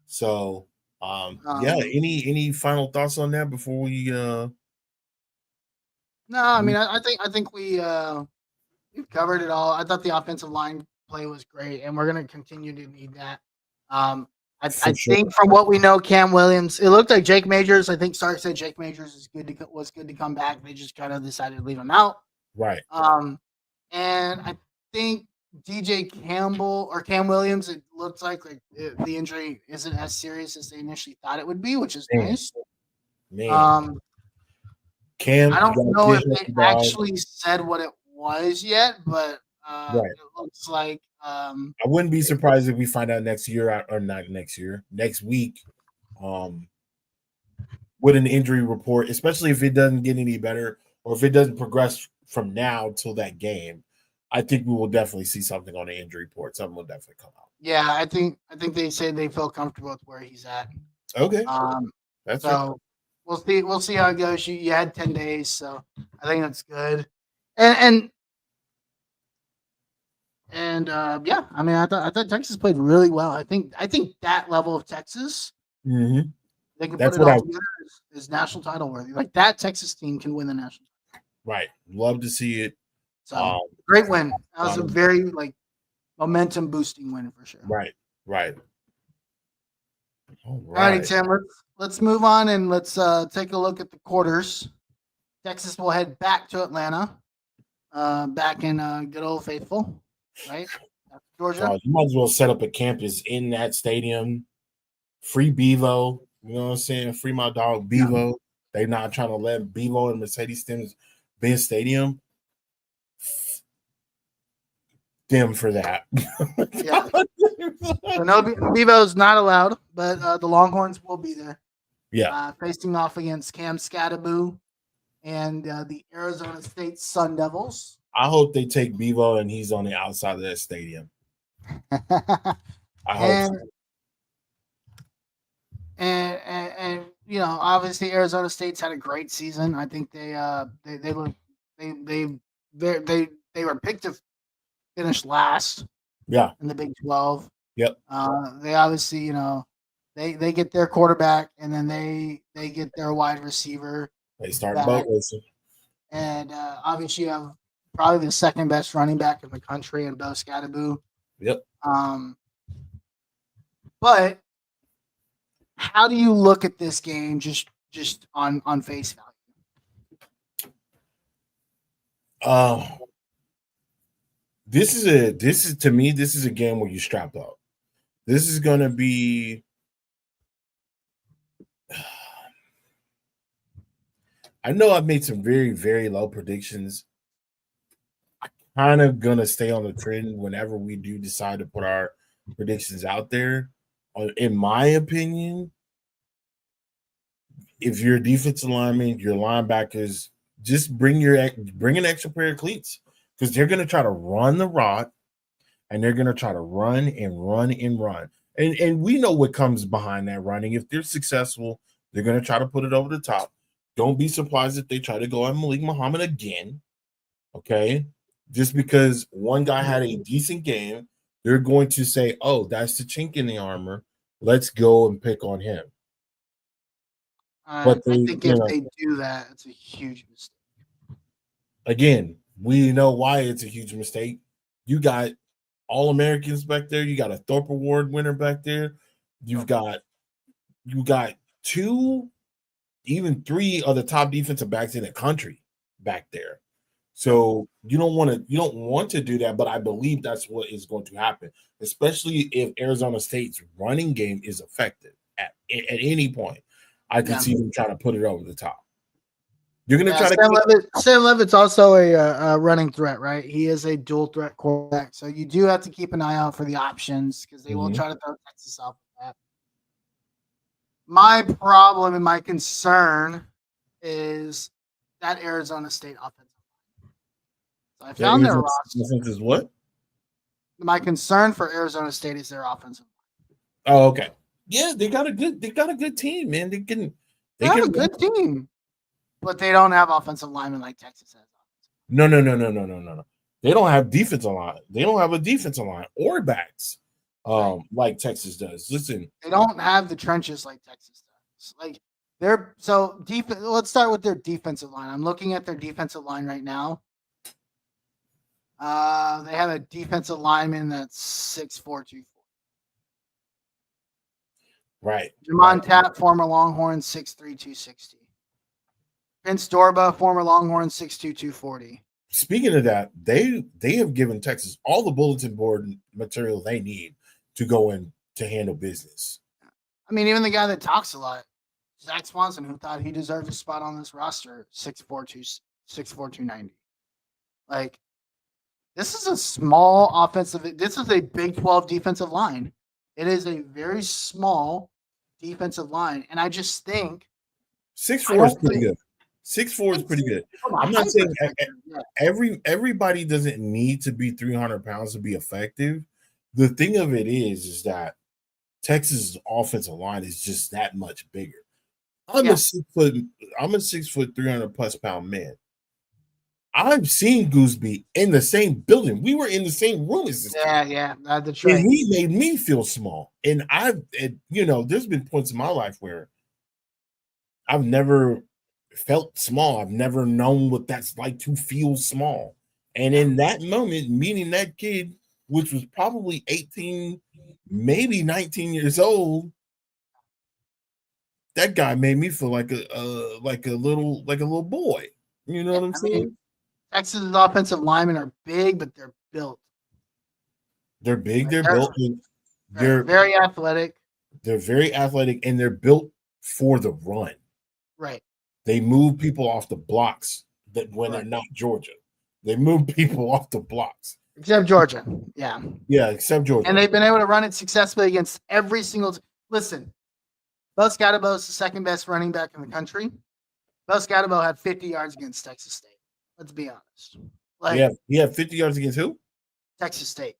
So any final thoughts on that before we No, I mean I think we've covered it all. I thought the offensive line play was great, and we're gonna continue to need that. I think from what we know, Cam Williams, it looked like Jake Majors. I think Sark said Jake Majors was good to come back. They just kind of decided to leave him out. Right. And I think DJ Campbell or Cam Williams, it looks like the injury isn't as serious as they initially thought it would be, which is nice. Man. Cam, I don't know if they actually said what it was yet, but it looks like I wouldn't be surprised if we find out next week, with an injury report, especially if it doesn't get any better or if it doesn't progress from now till that game. I think we will definitely see something on the injury report. Something will definitely come out. Yeah, I think they say they feel comfortable with where he's at. Okay. That's so. Right. We'll see how it goes. You had 10 days, so I think that's good. And yeah, I mean, I thought Texas played really well. I think that level of Texas, they can put it all together is national title worthy. Like, that Texas team can win the national title. Right. Love to see it. So great win. That was a very momentum boosting win for sure. Right. All righty, Tim. Let's move on and let's take a look at the quarters. Texas will head back to Atlanta, back in good old faithful, right? Georgia. You might as well set up a campus in that stadium. Free Bevo, you know what I'm saying? Free my dog Bevo. Yeah. They're not trying to let Bevo and Mercedes-Benz Stadium. Them for that. Yeah. So no, Bevo's not allowed, but the Longhorns will be there. Yeah. Facing off against Cam Scattaboo and the Arizona State Sun Devils. I hope they take Bevo and he's on the outside of that stadium. I hope so. And obviously Arizona State's had a great season. I think they were picked to finish last. Yeah. In the Big 12. Yep. They obviously, they get their quarterback and then they get their wide receiver. They start boat racing. And obviously you have probably the second best running back in the country in Bo Scattaboo. Yep. But how do you look at this game just on face value? Uh, this is to me, this is a game where you strap up. This is gonna be. I know I've made some very, very low predictions. Kind of gonna stay on the trend whenever we do decide to put our predictions out there. In my opinion, if you're a defensive lineman, your linebackers, just bring an extra pair of cleats because they're gonna try to run the rock and they're gonna try to run and run and run. And we know what comes behind that running. If they're successful, they're gonna try to put it over the top. Don't be surprised if they try to go on Malik Muhammad again. Okay. Just because one guy had a decent game, they're going to say, oh, that's the chink in the armor. Let's go and pick on him. But I think if they do that, it's a huge mistake. Again, we know why it's a huge mistake. You got All-Americans back there. You got a Thorpe Award winner back there. You got two, even three of the top defensive backs in the country back there. So you don't want to do that, but I believe that's what is going to happen, especially if Arizona State's running game is effective at any point. I could see them trying to put it over the top. You're going to try to. Sam Levitt's also a running threat, right? He is a dual threat quarterback, so you do have to keep an eye out for the options because they will try to throw Texas off the map. My problem and my concern is that Arizona State offense. So I found their roster. Is what? My concern for Arizona State is their offensive line. Oh, okay. Yeah, they got a good team, man. They have a good team, but they don't have offensive linemen like Texas has. No. They don't have defensive line. They don't have a defensive line or backs, like Texas does. Listen, they don't have the trenches like Texas does. Like let's start with their defensive line. I'm looking at their defensive line right now. They have a defensive lineman that's 6'4", 240. Right. Jamon Tapp, former Longhorn, 6'3", 260. Vince Dorba, former Longhorn, 6'2", 240. Speaking of that, they have given Texas all the bulletin board material they need to go in to handle business. I mean, even the guy that talks a lot, Zach Swanson, who thought he deserved a spot on this roster, 6'4", 290. Like, this is a small offensive. This is a Big 12 defensive line. It is a very small defensive line, and I just think 6'4" is pretty good. 6'4" is pretty good. I'm not saying everybody doesn't need to be 300 pounds to be effective. The thing of it is that Texas' offensive line is just that much bigger. I'm a 6 foot, 300 plus pound man. I've seen Gooseby in the same building. We were in the same room as this. Yeah, that's right. And he made me feel small. And there's been points in my life where I've never felt small. I've never known what that's like to feel small. And in that moment, meeting that kid, which was probably 18, maybe 19 years old, that guy made me feel like a little boy. You know what I'm saying? Texas' offensive linemen are big, but they're built. They're big. They're built. They're very athletic. They're very athletic, and they're built for the run. Right. They move people off the blocks when they're not Georgia. They move people off the blocks. Except Georgia. Yeah. Yeah, except Georgia. And they've been able to run it successfully against every single Listen, Bo Scatterbo is the second best running back in the country. Bo Scatterbo had 50 yards against Texas State. Let's be honest. He had 50 yards against who? Texas State.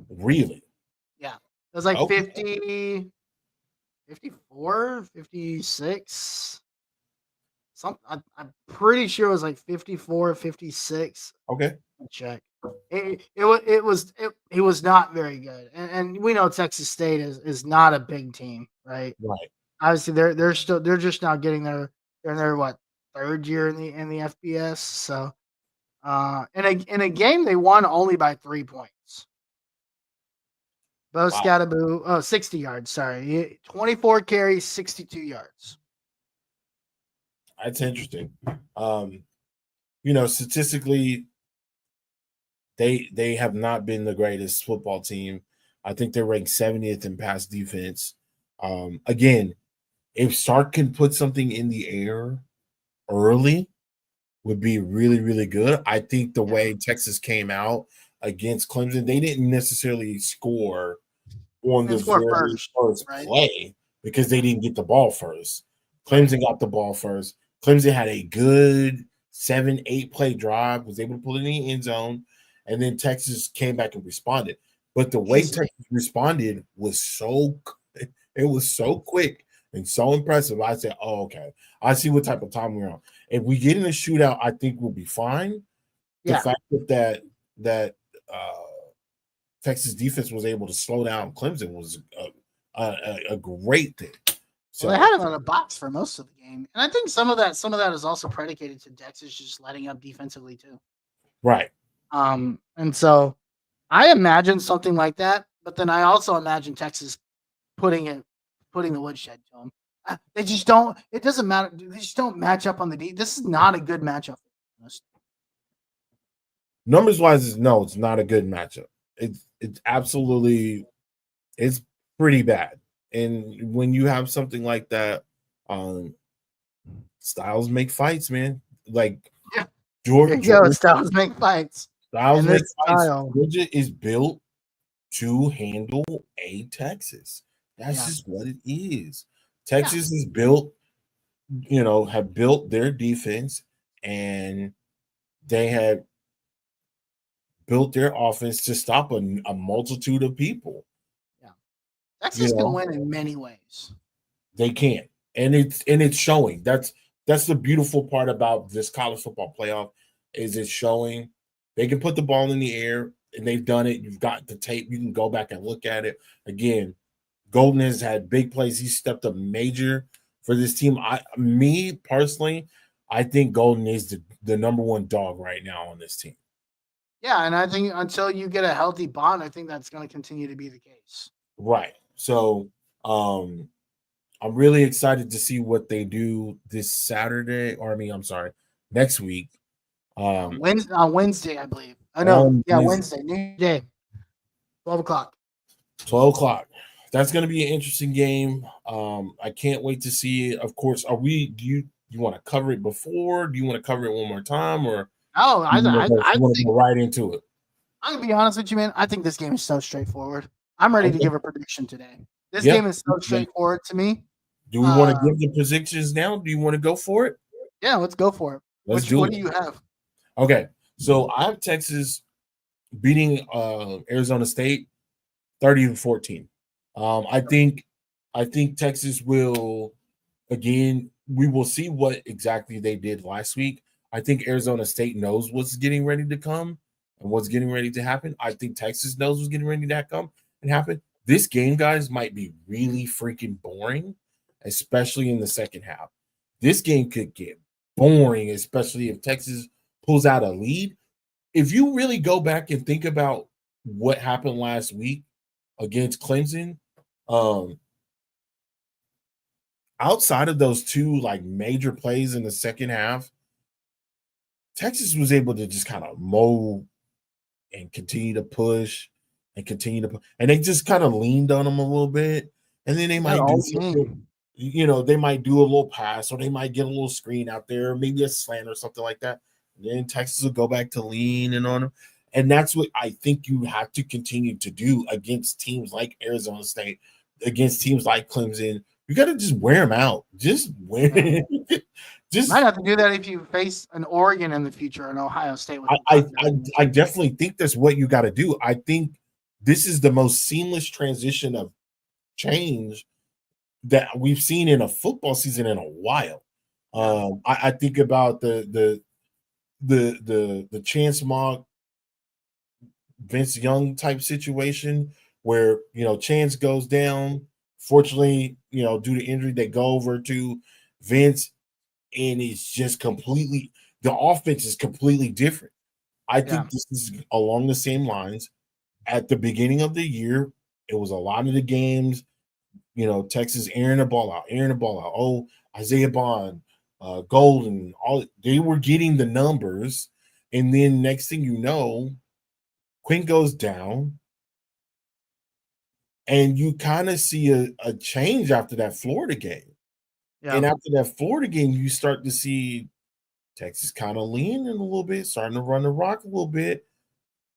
Really? Yeah. It was like 50, 54, 56. I'm pretty sure it was like 54, 56. Okay. Check. He was not very good. And we know Texas State is not a big team, right? Right. Obviously they're just now getting they're in their third year in the FBS. So in a game they won only by 3 points. Bo Scatterbo, 60 yards, sorry. 24 carries, 62 yards. That's interesting. statistically, they have not been the greatest football team. I think they're ranked 70th in pass defense. Again, if Sark can put something in the air early, would be really, really good. I think the way Texas came out against Clemson, they didn't necessarily score on the And score very first, first right? play because they didn't get the ball first. Clemson got the ball first. Clemson had a good 7-8 play drive, was able to pull it in the end zone, and then Texas came back and responded. But the way Easily. Texas responded was it was so quick and so impressive. I said, "Oh, okay, I see what type of time we're on." If we get in a shootout, I think we'll be fine. The Yeah. fact that Texas defense was able to slow down Clemson was a great thing. So Well, they had him on a box for most of the game, and I think some of that is also predicated to Texas just letting up defensively too. right, And so I imagine something like that, but then I also imagine Texas putting the woodshed to them. They just don't. It doesn't matter. They just don't match up on the D. This is not a good matchup. numbers wise, no, it's not a good matchup. It's absolutely it's pretty bad. And when you have something like that, styles make fights, man. Like Yeah. Georgia, There you go. Styles make fights. styles And make this fights. style. Georgia is built to handle a Texas. That's Yeah. just what it is. Texas is built, have built their defense and they have built their offense to stop a multitude of people. Yeah. Texas You can know, win in many ways. they can. And it's showing. That's the beautiful part about this college football playoff is it's showing they can put the ball in the air and they've done it. You've got the tape. You can go back and look at it. Again, Golden has had big plays. He stepped up major for this team. Me personally, I think Golden is the number one dog right now on this team. Yeah, and I think until you get a healthy Bond, I think that's going to continue to be the case. Right. So I'm really excited to see what they do this Saturday, or I'm sorry, next week. On Wednesday, I believe. I know. Yeah, Wednesday, New Day, 12 o'clock. 12 o'clock. That's going to be an interesting game. I can't wait to see it. Of course, do you want to cover it before? Do you want to cover it one more time, or Oh, you want to think go right into it? I'm gonna be honest with you, man. I think this game is so straightforward. I'm ready to give a prediction today. This Yeah. game is so straightforward to me. Do we want to give the predictions now? Do you want to go for it? Yeah, let's go for it. Let's do it. What do you have? Okay, so I have Texas beating Arizona State 30-14. I think Texas will again. We will see what exactly they did last week. I think Arizona State knows what's getting ready to come and what's getting ready to happen. I think Texas knows what's getting ready to come and happen. This game, guys, might be really freaking boring, especially in the second half. This game could get boring, especially if Texas pulls out a lead. If you really go back and think about what happened last week against Clemson, outside of those two like major plays in the second half, Texas was able to just kind of mow and continue to push and and they just kind of leaned on them a little bit, and then they might do something. They might do a little pass or they might get a little screen out there, maybe a slant or something like that. And then Texas will go back to leaning on them. And that's what I think you have to continue to do against teams like Arizona State, against teams like Clemson. You got to just wear them out. Just wear. Just might have to do that if you face an Oregon in the future and Ohio State. I definitely think that's what you got to do. I think this is the most seamless transition of change that we've seen in a football season in a while. I think about the Chance Mock, Vince Young type situation where Chance goes down. Fortunately, due to injury, they go over to Vince, and it's just completely the offense is completely different. I think this is along the same lines. At the beginning of the year, it was a lot of the games. Texas airing the ball out. Oh, Isaiah Bond, Gold and all. They were getting the numbers, and then next thing you know, Quinn goes down, and you kind of see a change after that Florida game. Yeah. And after that Florida game, you start to see Texas kind of leaning a little bit, starting to run the rock a little bit.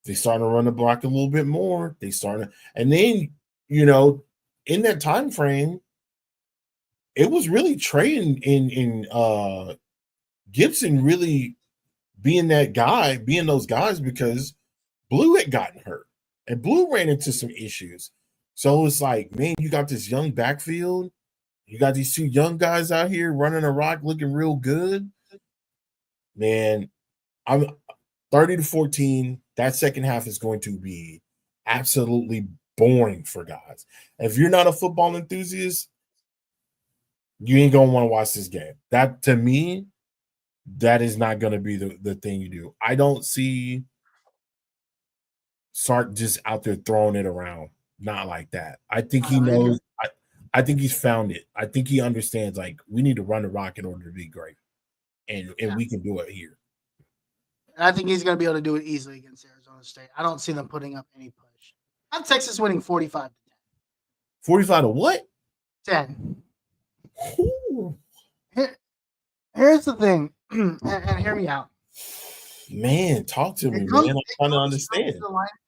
They starting to run the block a little bit more. They starting, and then in that time frame, it was really Trey and Gibson really being that guy, being those guys because Blue had gotten hurt and Blue ran into some issues. So it's like, man, you got this young backfield. You got these two young guys out here running a rock, looking real good. Man, I'm 30-14. That second half is going to be absolutely boring for guys. If you're not a football enthusiast, you ain't gonna want to watch this game. That to me, that is not going to be the thing you do. I don't see Sark just out there throwing it around. Not like that. I think he knows. I think he's found it. I think he understands, like, we need to run the rock in order to be great. And we can do it here. And I think he's going to be able to do it easily against Arizona State. I don't see them putting up any push. I have Texas winning 45-10. 45 to what? 10. Here's the thing, and hear me out. Man, talk to me, man. I'm trying to understand.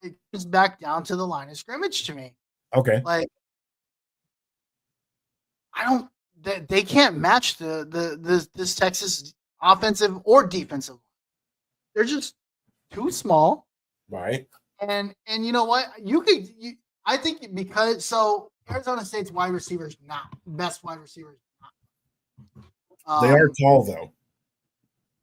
It comes back down to the line of scrimmage to me. Okay. Like, they can't match this Texas offensive or defensive. They're just too small. Right. And you know what? I think because Arizona State's wide receivers not best wide receivers not. They are tall though.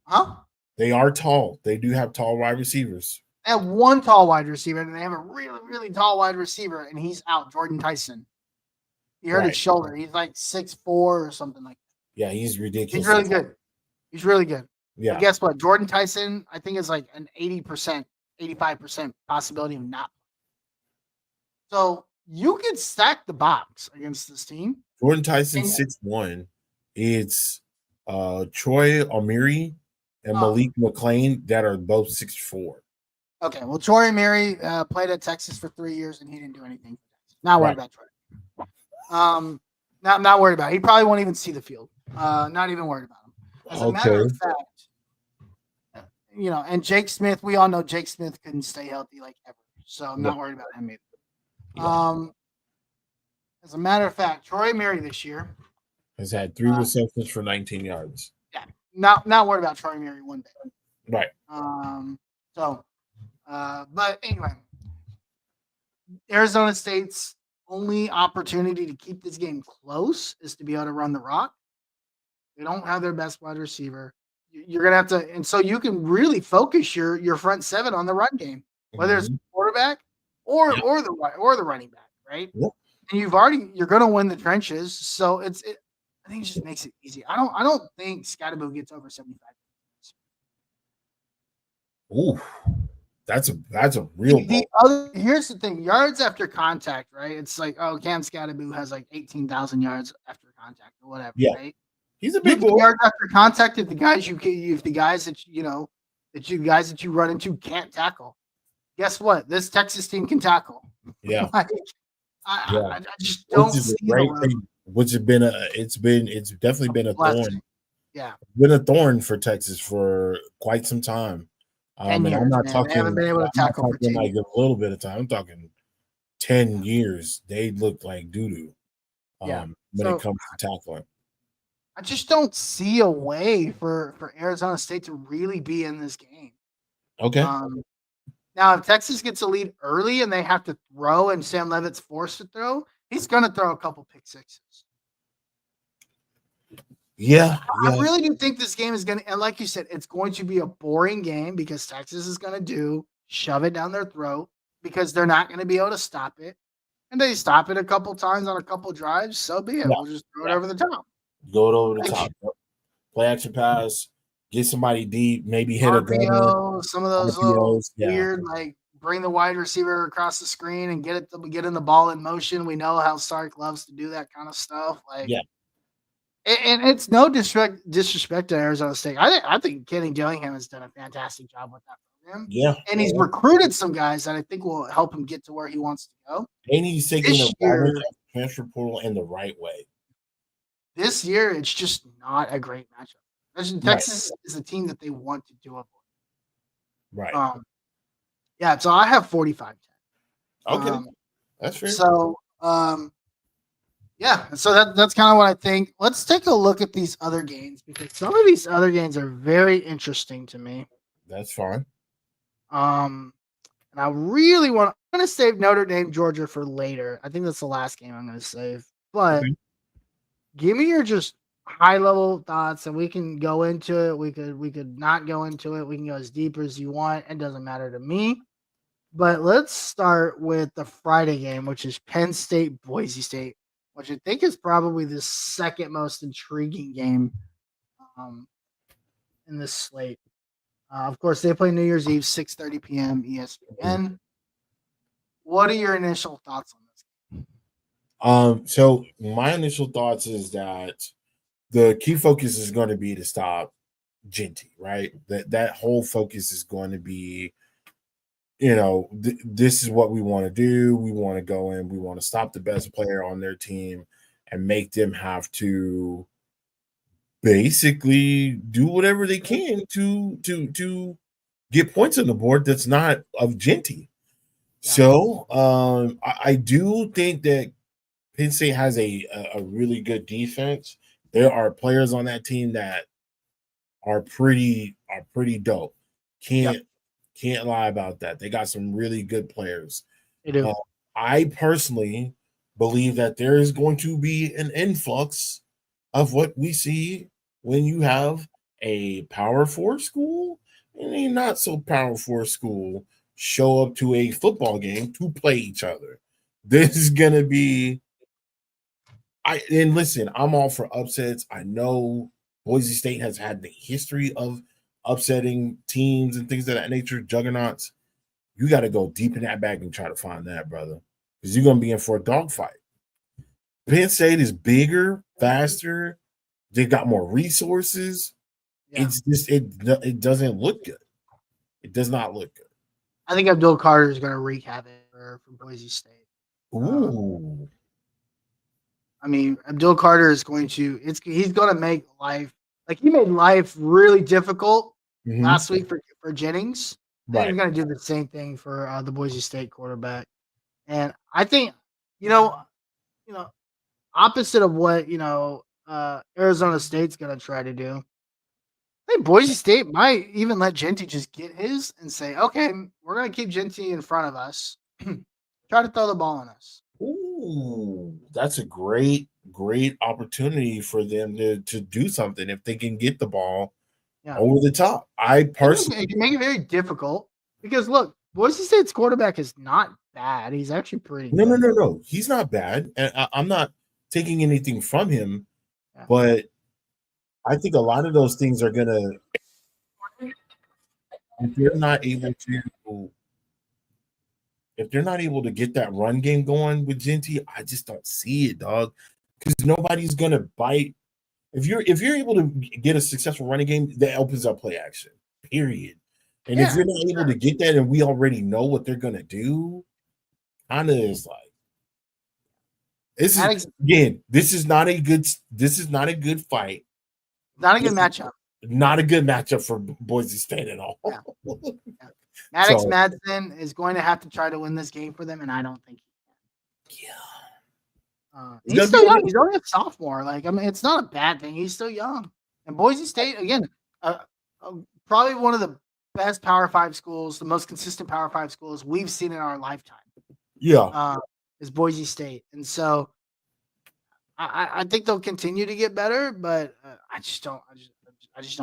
Huh? They are tall. They do have tall wide receivers. They have one tall wide receiver, and they have a really, really tall wide receiver, and he's out, Jordan Tyson. He hurt his shoulder. He's like 6'4" or something like that. Yeah, he's ridiculous. He's really good. He's really good. Yeah. But guess what? Jordan Tyson, I think, is like an 80%, 85% possibility of not. So you could stack the box against this team. Jordan Tyson 6'1". It's Troy Almiri and Malik McLean that are both 6'4". Okay, well, Troy Almiri played at Texas for 3 years, and he didn't do anything. Not worried about Troy. Not worried about it. He probably won't even see the field. Not even worried about him. As a matter of fact, and Jake Smith, we all know Jake Smith couldn't stay healthy like ever. So I'm not worried about him either. Yeah. As a matter of fact, Troy Almiri this year has had 3 receptions for 19 yards. Yeah, not worried about Troy Almiri one day. Right. But anyway, Arizona State's only opportunity to keep this game close is to be able to run the rock. They don't have their best wide receiver. You're gonna have to, and so you can really focus your front seven on the run game, whether it's quarterback or the running back, right? Yep. And you're gonna win the trenches. So I think it just makes it easy. I don't think Scatterbo gets over 75. Ooh, that's a real. Here's the thing: yards after contact, right? It's like, oh, Cam Scatterbo has like 18,000 yards after contact or whatever, right? He's a big boy. Yards after contact if the guys that you run into can't tackle. Guess what? This Texas team can tackle. Yeah. I just don't see which has been it's definitely been a thorn. Yeah. Been a thorn for Texas for quite some time. And I'm not talking. They haven't been able to tackle for like a little bit of time. I'm talking 10 years. They look like doo-doo. When it comes to tackling. I just don't see a way for Arizona State to really be in this game. Okay. Now, if Texas gets a lead early and they have to throw and Sam Levitt's forced to throw, he's going to throw a couple pick sixes. Yeah. I really do think this game is going to, and like you said, it's going to be a boring game because Texas is going to shove it down their throat because they're not going to be able to stop it. And they stop it a couple times on a couple drives, so be it. Yeah. We'll just throw it over the top. Go it over the top. Play action pass. Get somebody deep. Maybe hit a gunner. Some of those little weird, like bring the wide receiver across the screen and get in the ball in motion. We know how Sark loves to do that kind of stuff. Like, And it's no disrespect to Arizona State. I think Kenny Dillingham has done a fantastic job with that program. Yeah. And he's recruited some guys that I think will help him get to where he wants to go. And he's taking This advantage year, of the transfer portal in the right way. this year, it's just not a great matchup. Texas is a team that they want to do it for. Right. Yeah, so I have 45-10. Okay. That's fair. So, yeah, so that's kind of what I think. Let's take a look at these other games because some of these other games are very interesting to me. That's fine. And I really I'm going to save Notre Dame, Georgia for later. I think that's the last game I'm going to save. But give me your just high level thoughts, and we can go into it. We could not go into it. We can go as deep as you want. It doesn't matter to me. But let's start with the Friday game, which is Penn State, Boise State, which I think is probably the second most intriguing game in this slate. Of course, they play New Year's Eve, 6:30 p.m. ESPN. What are your initial thoughts on this? So my initial thoughts is that the key focus is going to be to stop Genty, right? That whole focus is going to be, this is what we want to do. We want to go in. We want to stop the best player on their team and make them have to basically do whatever they can to get points on the board that's not of Genty. Yeah. So I do think that Penn State has a really good defense. There are players on that team that are pretty dope. Can't lie about that. They got some really good players. They do. I personally believe that there is going to be an influx of what we see when you have a Power 4 school and a not so Power 4 school show up to a football game to play each other. This is gonna be. And listen, I'm all for upsets. I know Boise State has had the history of upsetting teams and things of that nature, juggernauts. You got to go deep in that bag and try to find that, brother, because you're going to be in for a dogfight. Penn State is bigger, faster. They got more resources. Yeah. It's just it doesn't look good. It does not look good. I think Abdul Carter is going to wreak havoc for Boise State. Ooh. I mean, Abdul Carter is going to he's going to make life, like he made life really difficult last week for Jennings. Right. He's going to do the same thing for the Boise State quarterback. And I think, opposite of what, Arizona State's going to try to do, I think Boise State might even let Genty just get his and say, okay, we're going to keep Genty in front of us. Try to throw the ball on us. Ooh, that's a great opportunity for them to do something if they can get the ball over the top. I personally it can make it very difficult because look, Boise State's quarterback is not bad. He's actually pretty good. No. He's not bad. And I'm not taking anything from him, but I think a lot of those things are gonna, if they're not able to get that run game going with Genty, I just don't see it, dog. Because nobody's gonna bite. If you're able to get a successful running game, that opens up play action. Period. And if you're not able to get that, and we already know what they're gonna do, kind of is like this is not a good fight. Not a good matchup. Not a good matchup for Boise State at all. Yeah. Maddox Madsen is going to have to try to win this game for them, and I don't think he can. Yeah. He's still young. He's only a sophomore. It's not a bad thing. He's still young. And Boise State, again, probably one of the best Power 5 schools, the most consistent Power 5 schools we've seen in our lifetime. Yeah. Is Boise State. And so I think they'll continue to get better, but I just don't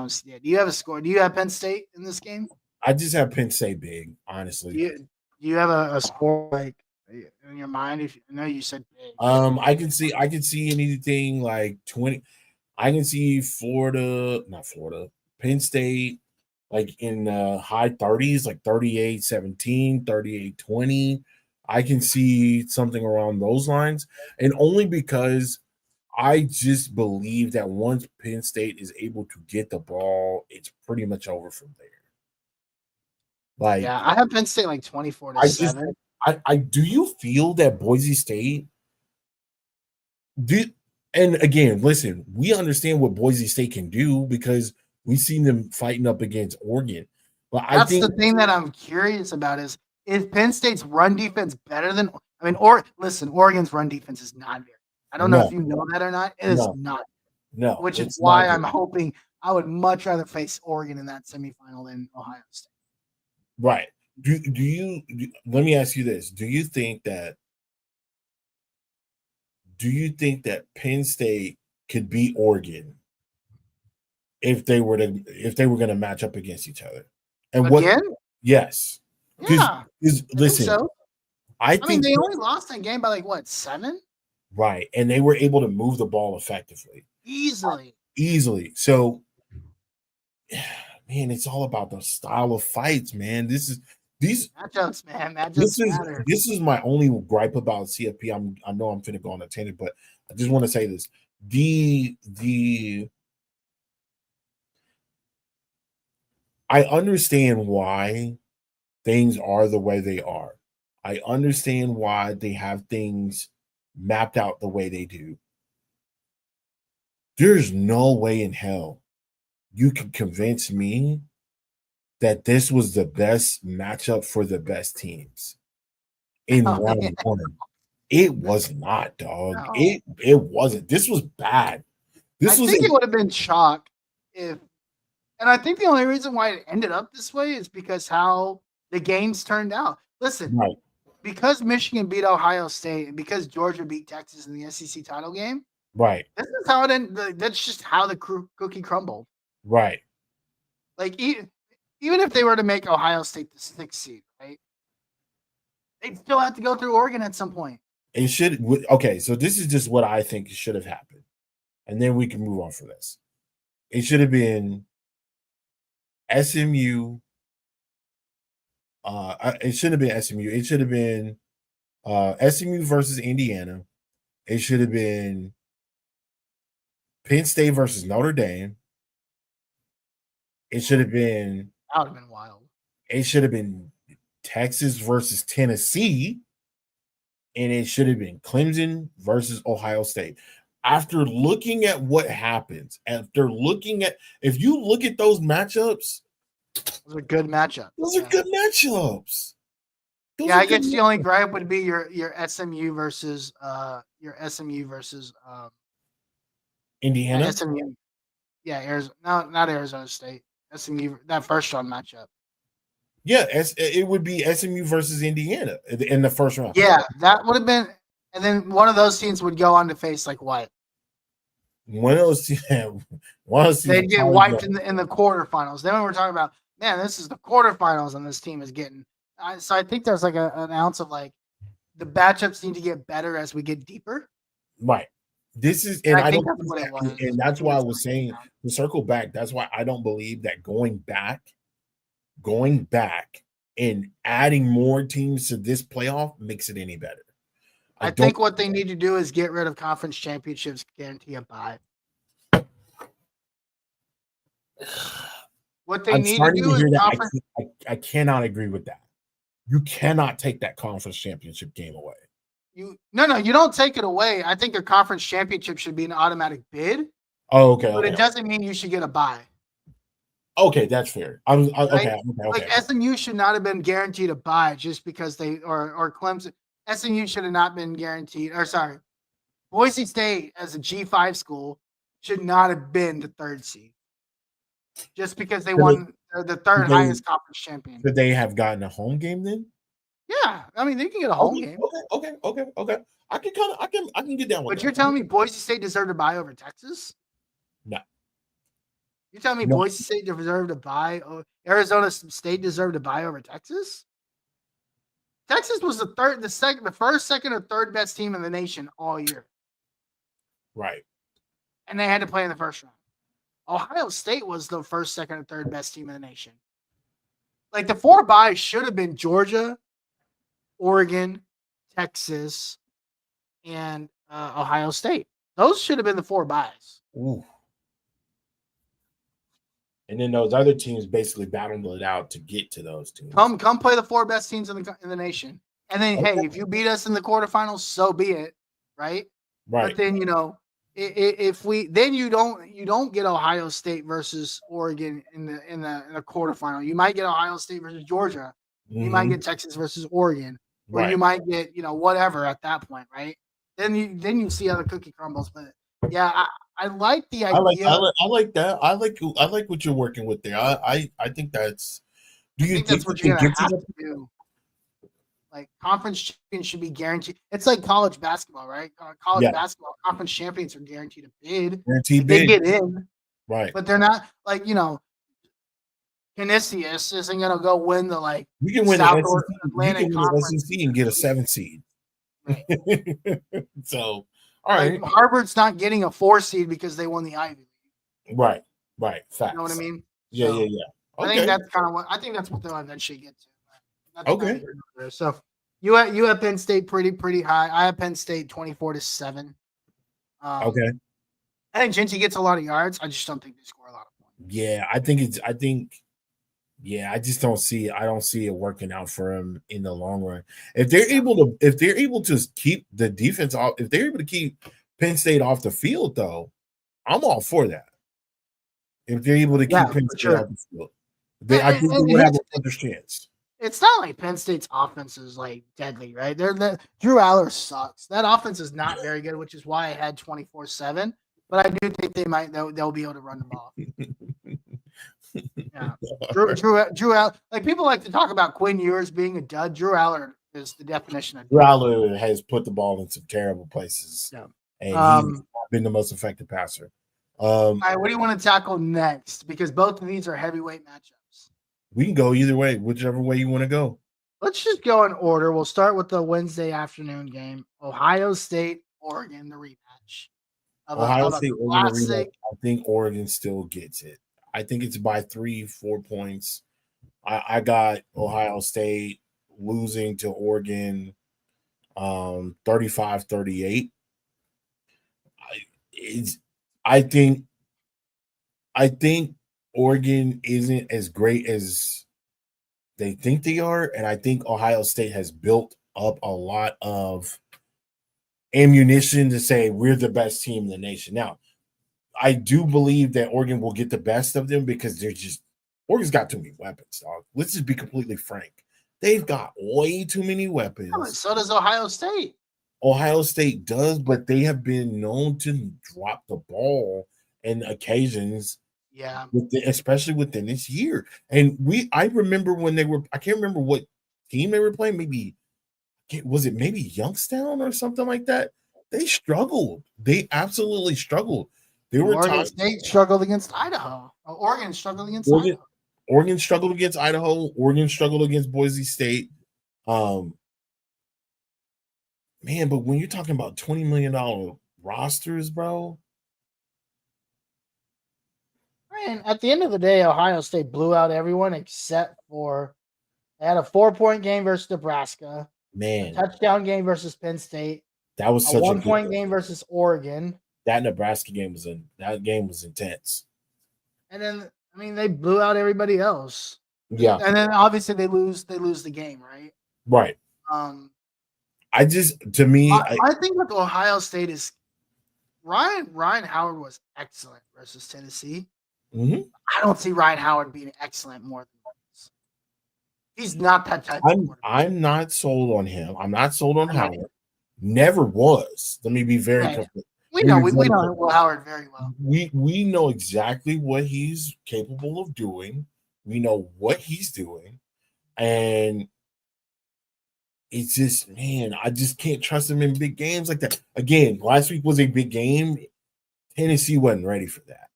see it. Do you have a score? Do you have Penn State in this game? I just have Penn State big, honestly. Do you have a score in your mind? I know you said big. I can see anything like 20. I can see Penn State like in high 30s, like 38-17, 38-20. I can see something around those lines, and only because I just believe that once Penn State is able to get the ball, it's pretty much over from there. Like, Yeah, I have Penn State like 24 to I just, 7. I do you feel that Boise State do? And again, listen, we understand what Boise State can do because we've seen them fighting up against Oregon. But I That's think the thing that I'm curious about is Penn State's run defense better than listen, Oregon's run defense is not very. I don't know if no, you know that or not. It is no, not, no, which is it's why not I'm good. hoping I would much rather face Oregon in that semifinal than Ohio State. Right. Let me ask you this. Do you think that Penn State could beat Oregon if they were going to match up against each other? And what Again? yes. Because Yeah, I think listen, so. I I mean, think they only lost that game by like what, 7? right, and they were able to move the ball effectively, Easily. easily. So man, it's all about the style of fights, man. These Matchups, man. this Matchups is matter. this is my only gripe about CFP. I know I'm finna go on a tangent, but I just want to say this. The I understand why things are the way they are. I understand why they have things mapped out the way they do. There's no way in hell you can convince me that this was the best matchup for the best teams in Oh, yeah, round one. It was not, dog. no. It wasn't. This was bad. I This was think a it would have been chalk if, and I think the only reason why it ended up this way is because how the games turned out. Listen, right, because Michigan beat Ohio State and because Georgia beat Texas in the SEC title game, right, this is how it ended. That's just how the cookie crumbled. right. Like even if they were to make Ohio State the 6th seed, right? They'd still have to go through Oregon at some point. It should okay, so this is just what I think should have happened. And then we can move on from this. It should have been SMU. It shouldn't have been SMU. It should have been SMU versus Indiana. It should have been Penn State versus Notre Dame. It should have been That would have been wild. it should have been Texas versus Tennessee, and it should have been Clemson versus Ohio State. After looking at what happens, if you look at those matchups, Those are good matchups. those are good matchups. Those Yeah, are I good guess the only gripe would be your SMU versus Indiana. SMU. Yeah, Arizona. No, not Arizona State. SMU, that first round matchup. Yeah, it would be SMU versus Indiana in the first round. Yeah, that would have been, and then one of those teams would go on to face like what? One of those, They'd get wiped in the quarterfinals. Then when we're talking about, man, this is the quarterfinals, and this team is getting. So I think there's like an ounce of like the matchups need to get better as we get deeper. right. This is, And and I I think don't, that's what it was. and that's why I was saying to circle back. That's why I don't believe that going back and adding more teams to this playoff makes it any better. I think what they need to do is get rid of conference championships, guarantee a bye. What they I'm need to starting do to is hear that. conference. I cannot agree with that. You cannot take that conference championship game away. You don't take it away. I think your conference championship should be an automatic bid, Oh, okay. but it doesn't mean you should get a bye. Okay, that's fair. Okay. Like SMU should not have been guaranteed a bye just because they or Clemson. SMU should have not been guaranteed. Or sorry, Boise State as a G5 school should not have been the 3rd seed just because they won the 3rd highest conference champion. Could they have gotten a home game then? Yeah, I mean they can get a home game. Okay. I can get down with that. But you're telling me Boise State deserved a bye over Texas? No. You're telling me Boise State deserved a bye? Arizona State deserved a bye over Texas? Texas was the first, second, or third best team in the nation all year. Right. And they had to play in the first round. Ohio State was the first, second, or third best team in the nation. Like the 4 byes should have been Georgia, Oregon, Texas, and Ohio State. Those should have been the 4 buys. Ooh. And then those other teams basically battled it out to get to those teams. Come play the 4 best teams in the nation. And then, Okay. hey, if you beat us in the quarterfinals, so be it, right? Right. But then, if we then you don't get Ohio State versus Oregon in the quarterfinal. You might get Ohio State versus Georgia. You might get Texas versus Oregon, or you might get whatever at that point, right? Then you see how the cookie crumbles. But yeah, I like the idea. I like that. I like what you're working with there. I think that's. Do you I think that's what you're gonna have to do. Like conference champions should be guaranteed. It's like college basketball, right? College basketball conference champions are guaranteed a bid. Guaranteed They bid. get in, right? But they're not like Canisius isn't gonna go win the You can win South the SEC. Atlantic You can win the SEC and get a 7 seed. Right. So, all right. Harvard's not getting a 4 seed because they won the Ivy League. Right. Facts. You know what I mean? Yeah. So, Okay. I think that's kind of what they'll eventually get to. Okay. So you have Penn State pretty high. I have Penn State 24-7. Okay. I think Jinty gets a lot of yards. I just don't think they score a lot of points. Yeah, I just don't see it working out for him in the long run. If they're able to keep the defense off, if they're able to keep Penn State off the field, though, I'm all for that. If they're able to keep Penn State off the field, I think they would have a better chance. It's not like Penn State's offense is deadly, right? Drew Aller sucks. That offense is not very good, which is why I had 24-7. But I do think they'll be able to run the ball. Yeah, Drew Aller. People like to talk about Quinn Ewers being a dud. Drew Aller is the definition of. Drew Aller has put the ball in some terrible places, and he's been the most effective passer. All right, what do you want to tackle next? Because both of these are heavyweight matchups. We can go either way, whichever way you want to go. Let's just go in order. We'll start with the Wednesday afternoon game: Ohio State, Oregon, the rematch. Ohio State, Oregon, I think Oregon still gets it. I think it's by 3-4 points. I got Ohio State losing to Oregon 35-38. I think Oregon isn't as great as they think they are, and I think Ohio State has built up a lot of ammunition to say we're the best team in the nation. Now, I do believe that Oregon will get the best of them because Oregon's got too many weapons, dog. Let's just be completely frank. They've got way too many weapons. Oh, so does Ohio State. Ohio State does, but they have been known to drop the ball in occasions. Yeah. Especially within this year. And I remember when I can't remember what team they were playing. Maybe Youngstown or something like that? They struggled. They absolutely struggled. Oregon State struggled against Idaho. Oregon struggled against Idaho. Oregon struggled against Idaho. Oregon struggled against Boise State. Man, but when you're talking about $20 million rosters, bro. And at the end of the day, Ohio State blew out everyone except for they had a 4-point game versus Nebraska. Man, a touchdown game versus Penn State. That was such a 1-point game versus Oregon. That Nebraska game was intense. And then they blew out everybody else. Yeah. And then obviously they lose the game, right? Right. I think with Ohio State is Ryan Howard was excellent versus Tennessee. Mm-hmm. I don't see Ryan Howard being excellent more than once. He's not that type of I'm not sold on him. I'm not sold on Howard. Never was. Let me be very clear. We know Howard very well. We know exactly what he's capable of doing. We know what he's doing. And it's just, man, I just can't trust him in big games like that. Again, last week was a big game. Tennessee wasn't ready for that.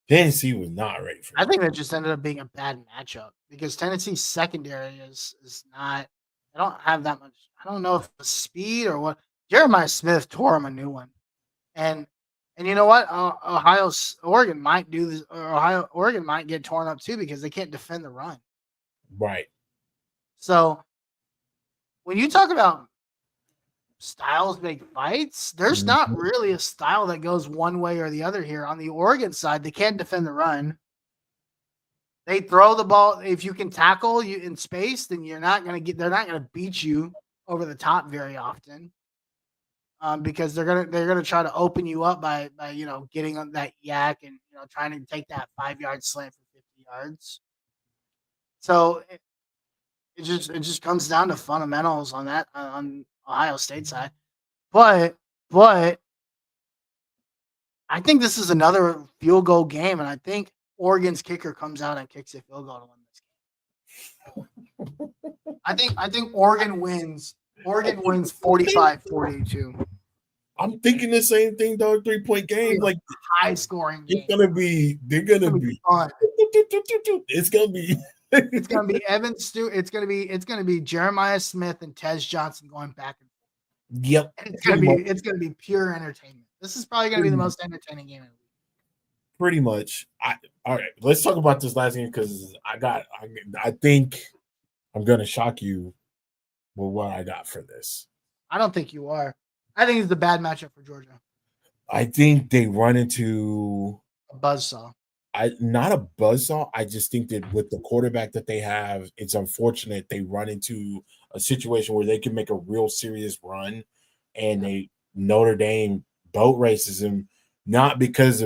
Tennessee was not ready for that. I think that just ended up being a bad matchup because Tennessee's secondary is not – I don't have that much – I don't know if it's speed or what. Jeremiah Smith tore him a new one. And you know what? Oregon might do this. Oregon might get torn up too because they can't defend the run. Right. So when you talk about styles make fights. There's not really a style that goes one way or the other here. On the Oregon side, they can't defend the run. They throw the ball. If you can tackle you in space, then you're not going to get. They're not going to beat you over the top very often, because they're gonna try to open you up by getting on that yak and trying to take that 5 yard slant for 50 yards. So it just comes down to fundamentals on that on Ohio State side. But I think this is another field goal game, and I think Oregon's kicker comes out and kicks a field goal to win this game. I think Oregon wins. Oregon wins 45-42. I'm thinking the same thing, dog. 3-point game, like high scoring game. They're gonna be fun. It's gonna be. It's gonna be Evan Stewart. It's gonna be Jeremiah Smith and Tez Johnson going back and forth. Yep. And it's gonna be pure entertainment. This is probably gonna be the most entertaining game of the week. Pretty much. All right. Let's talk about this last game because I think I'm gonna shock you with what I got for this. I don't think you are. I think it's a bad matchup for Georgia. I think they run into a buzzsaw. Not a buzzsaw. I just think that with the quarterback that they have, it's unfortunate they run into a situation where they can make a real serious run, and Notre Dame boat races him. Not because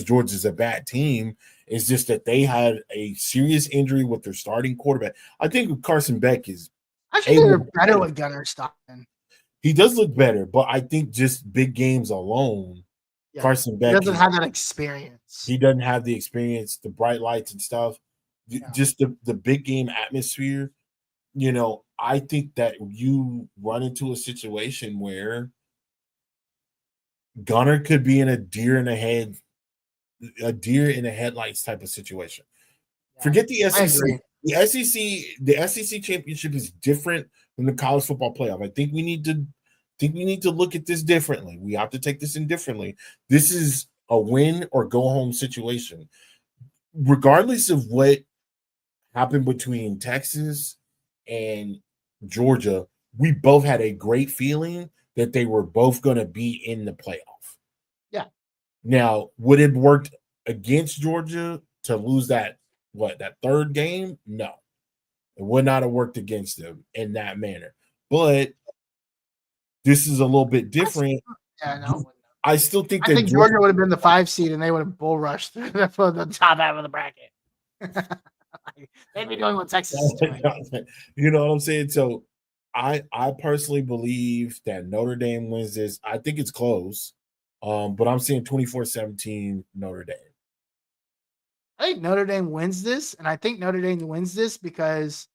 Georgia's a bad team. It's just that they had a serious injury with their starting quarterback. I think Carson Beck is. I think they're better with Gunnar Stockton. He does look better, but I think just big games alone, Carson Beck doesn't have that experience. He doesn't have the experience, the bright lights and stuff. Yeah. Just the big game atmosphere. I think that you run into a situation where Gunnar could be in a deer in the headlights type of situation. Yeah. Forget the SEC. The SEC championship is different from the college football playoff. I think we need to look at this differently. We have to take this in differently. This is a win or go home situation. Regardless of what happened between Texas and Georgia, we both had a great feeling that they were both going to be in the playoff. Yeah. Now, would it worked against Georgia to lose that third game? No. It would not have worked against them in that manner. But this is a little bit different. Yeah, no. I still think I think Georgia would have been the 5 seed and they would have bull rushed for the top half of the bracket. They'd be doing what Texas is doing. You know what I'm saying? So I personally believe that Notre Dame wins this. I think it's close. But I'm saying 24-17 Notre Dame. I think Notre Dame wins this, and I think Notre Dame wins this because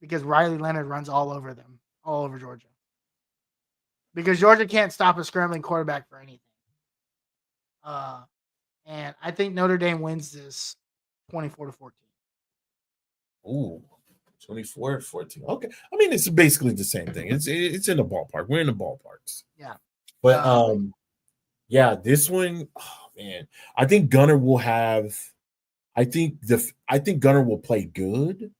Riley Leonard runs all over them, all over Georgia. Because Georgia can't stop a scrambling quarterback for anything. And I think Notre Dame wins this 24-14. Ooh, 24-14. Okay. I mean, it's basically the same thing. It's in the ballpark. We're in the ballparks. Yeah. But yeah, this one, oh man. I think Gunnar will have I think Gunnar will play good.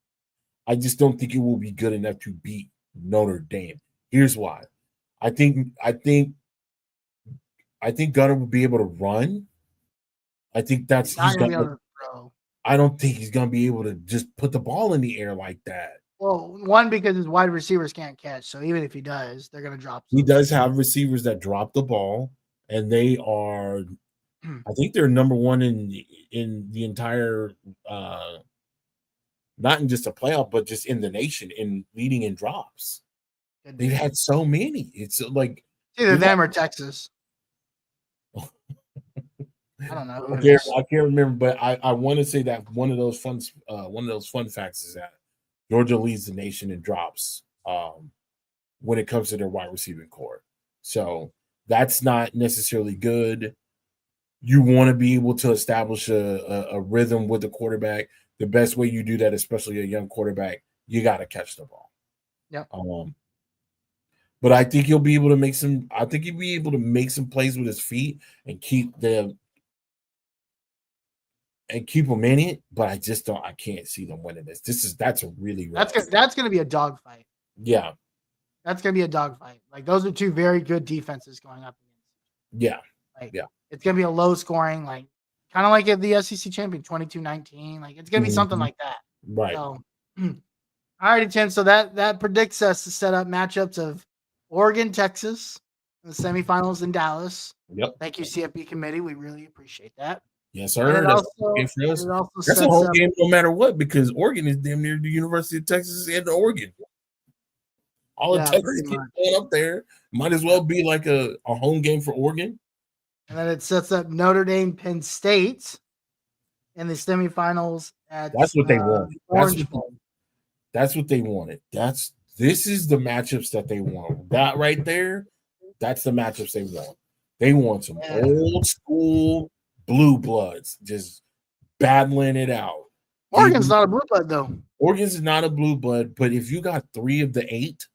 I just don't think it will be good enough to beat Notre Dame. Here's why. I think Gunnar will be able to run. I think he's gonna throw. I don't think he's gonna be able to just put the ball in the air like that. Well, one, because his wide receivers can't catch, so even if he does, they're gonna drop. He does have receivers that drop the ball, and they are, I think they're number one in the entire, not in just a playoff, but just in the nation in leading in drops. They've had so many. It's like either them or Texas. I don't know. I can't remember, but I want to say that one of those fun facts is that Georgia leads the nation in drops when it comes to their wide receiving core. So that's not necessarily good. You want to be able to establish a rhythm with the quarterback. The best way you do that, especially a young quarterback, you got to catch the ball. Yeah. But I think he'll be able to make some. I think he'll be able to make some plays with his feet and keep them in it. But I just don't. I can't see them winning this. That's a really that's going to be a dogfight. Yeah. That's going to be a dogfight. Like, those are two very good defenses going up against. Yeah. Like, Yeah. It's going to be a low scoring, like, kind of like the SEC champion, 22-19. Like, it's going to be something like that. Right. So, all righty, Tim. So that predicts us to set up matchups of Oregon, Texas, in the semifinals in Dallas. Yep. Thank you, CFP committee. We really appreciate that. Yes, sir. That's a home game no matter what, because Oregon is damn near the University of Texas and Oregon. All of Texas keep going up there. Might as well be like a home game for Oregon. And then it sets up Notre Dame, Penn State in the semifinals at That's what they want. That's what they wanted. This is the matchups that they want. That right there, that's the matchups they want. They want some old school blue bloods just battling it out. Oregon's not a blue blood, though. Oregon's not a blue blood, but if you got 3 of the 8,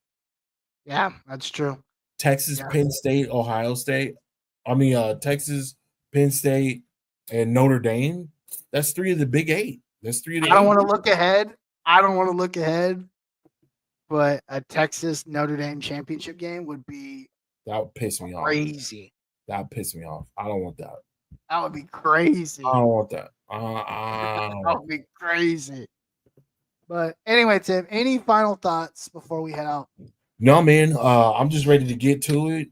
yeah, that's true. Texas, Penn State, Ohio State. Texas, Penn State, and Notre Dame. That's 3 of the big 8. That's 3 of the. I don't want to look ahead. But a Texas Notre Dame championship game would be. That would piss me off. Crazy. That would piss me off. I don't want that. That would be crazy. I don't want that. That would be crazy. But anyway, Tim, any final thoughts before we head out? No, man. I'm just ready to get to it.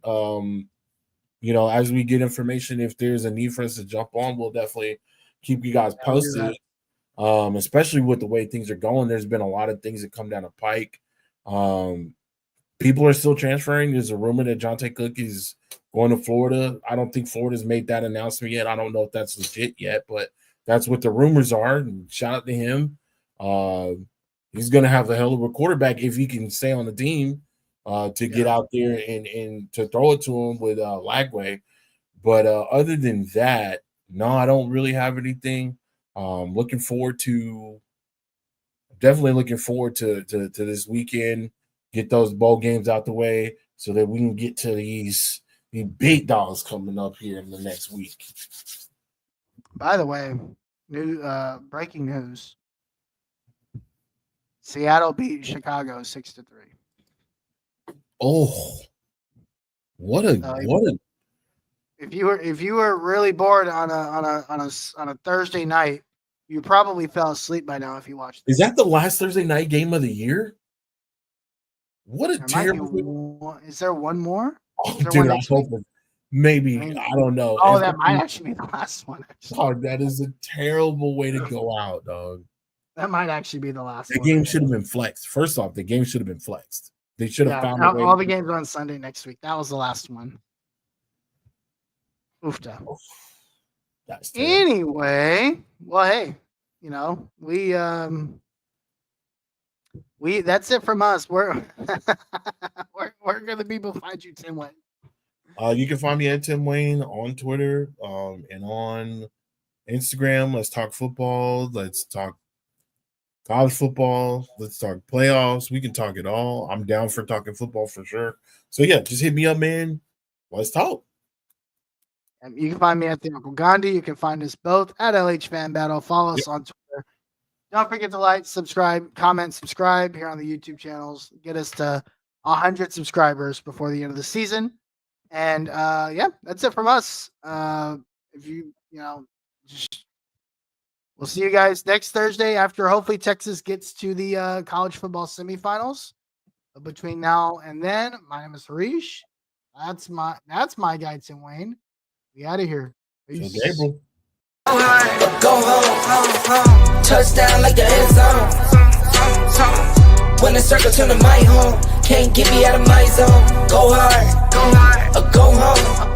As we get information, if there's a need for us to jump on, we'll definitely keep you guys posted. Especially with the way things are going. There's been a lot of things that come down the pike. People are still transferring. There's a rumor that Jonte Cook is going to Florida. I don't think Florida's made that announcement yet. I don't know if that's legit yet, but that's what the rumors are. And shout out to him. He's going to have a hell of a quarterback if he can stay on the team to get out there and to throw it to him with Lagway. But other than that, no, I don't really have anything. Definitely looking forward to this weekend. Get those bowl games out the way so that we can get to these big dogs coming up here in the next week. By the way, breaking news: Seattle beat Chicago 6-3. Oh, what a! If you were really bored on a Thursday night, you probably fell asleep by now if you watched. Is that the last Thursday night game of the year? What a terrible! Is there one more? Oh, dude, I hope maybe. I don't know. Oh, that might actually be the last one. Oh, that is a terrible way to go out, dog. That might actually be the last one. The game should have been flexed. First off, the game should have been flexed. They should have found a way. All the games are on Sunday next week. That was the last one. Oofta. That's terrible. Anyway, well, hey, we that's it from us. Where can the people find you, Tim Wayne? You can find me at Tim Wayne on Twitter and on Instagram. Let's talk football. Let's talk college football. Let's talk playoffs. We can talk it all. I'm down for talking football for sure. So yeah, just hit me up, man. Let's talk. You can find me at the Uncle Gandhi. You can find us both at LH Fan Battle. Follow us on Twitter. Don't forget to like, subscribe, comment, subscribe here on the YouTube channels. Get us to 100 subscribers before the end of the season. And that's it from us. We'll see you guys next Thursday after hopefully Texas gets to the college football semifinals. But between now and then, my name is Harish. That's my guy, Tim Wayne. We out of here. Peace. So Gabriel. Go home. Touchdown like the end zone. When the circle turn to my home, can't get me out of my zone. Go hard, go home.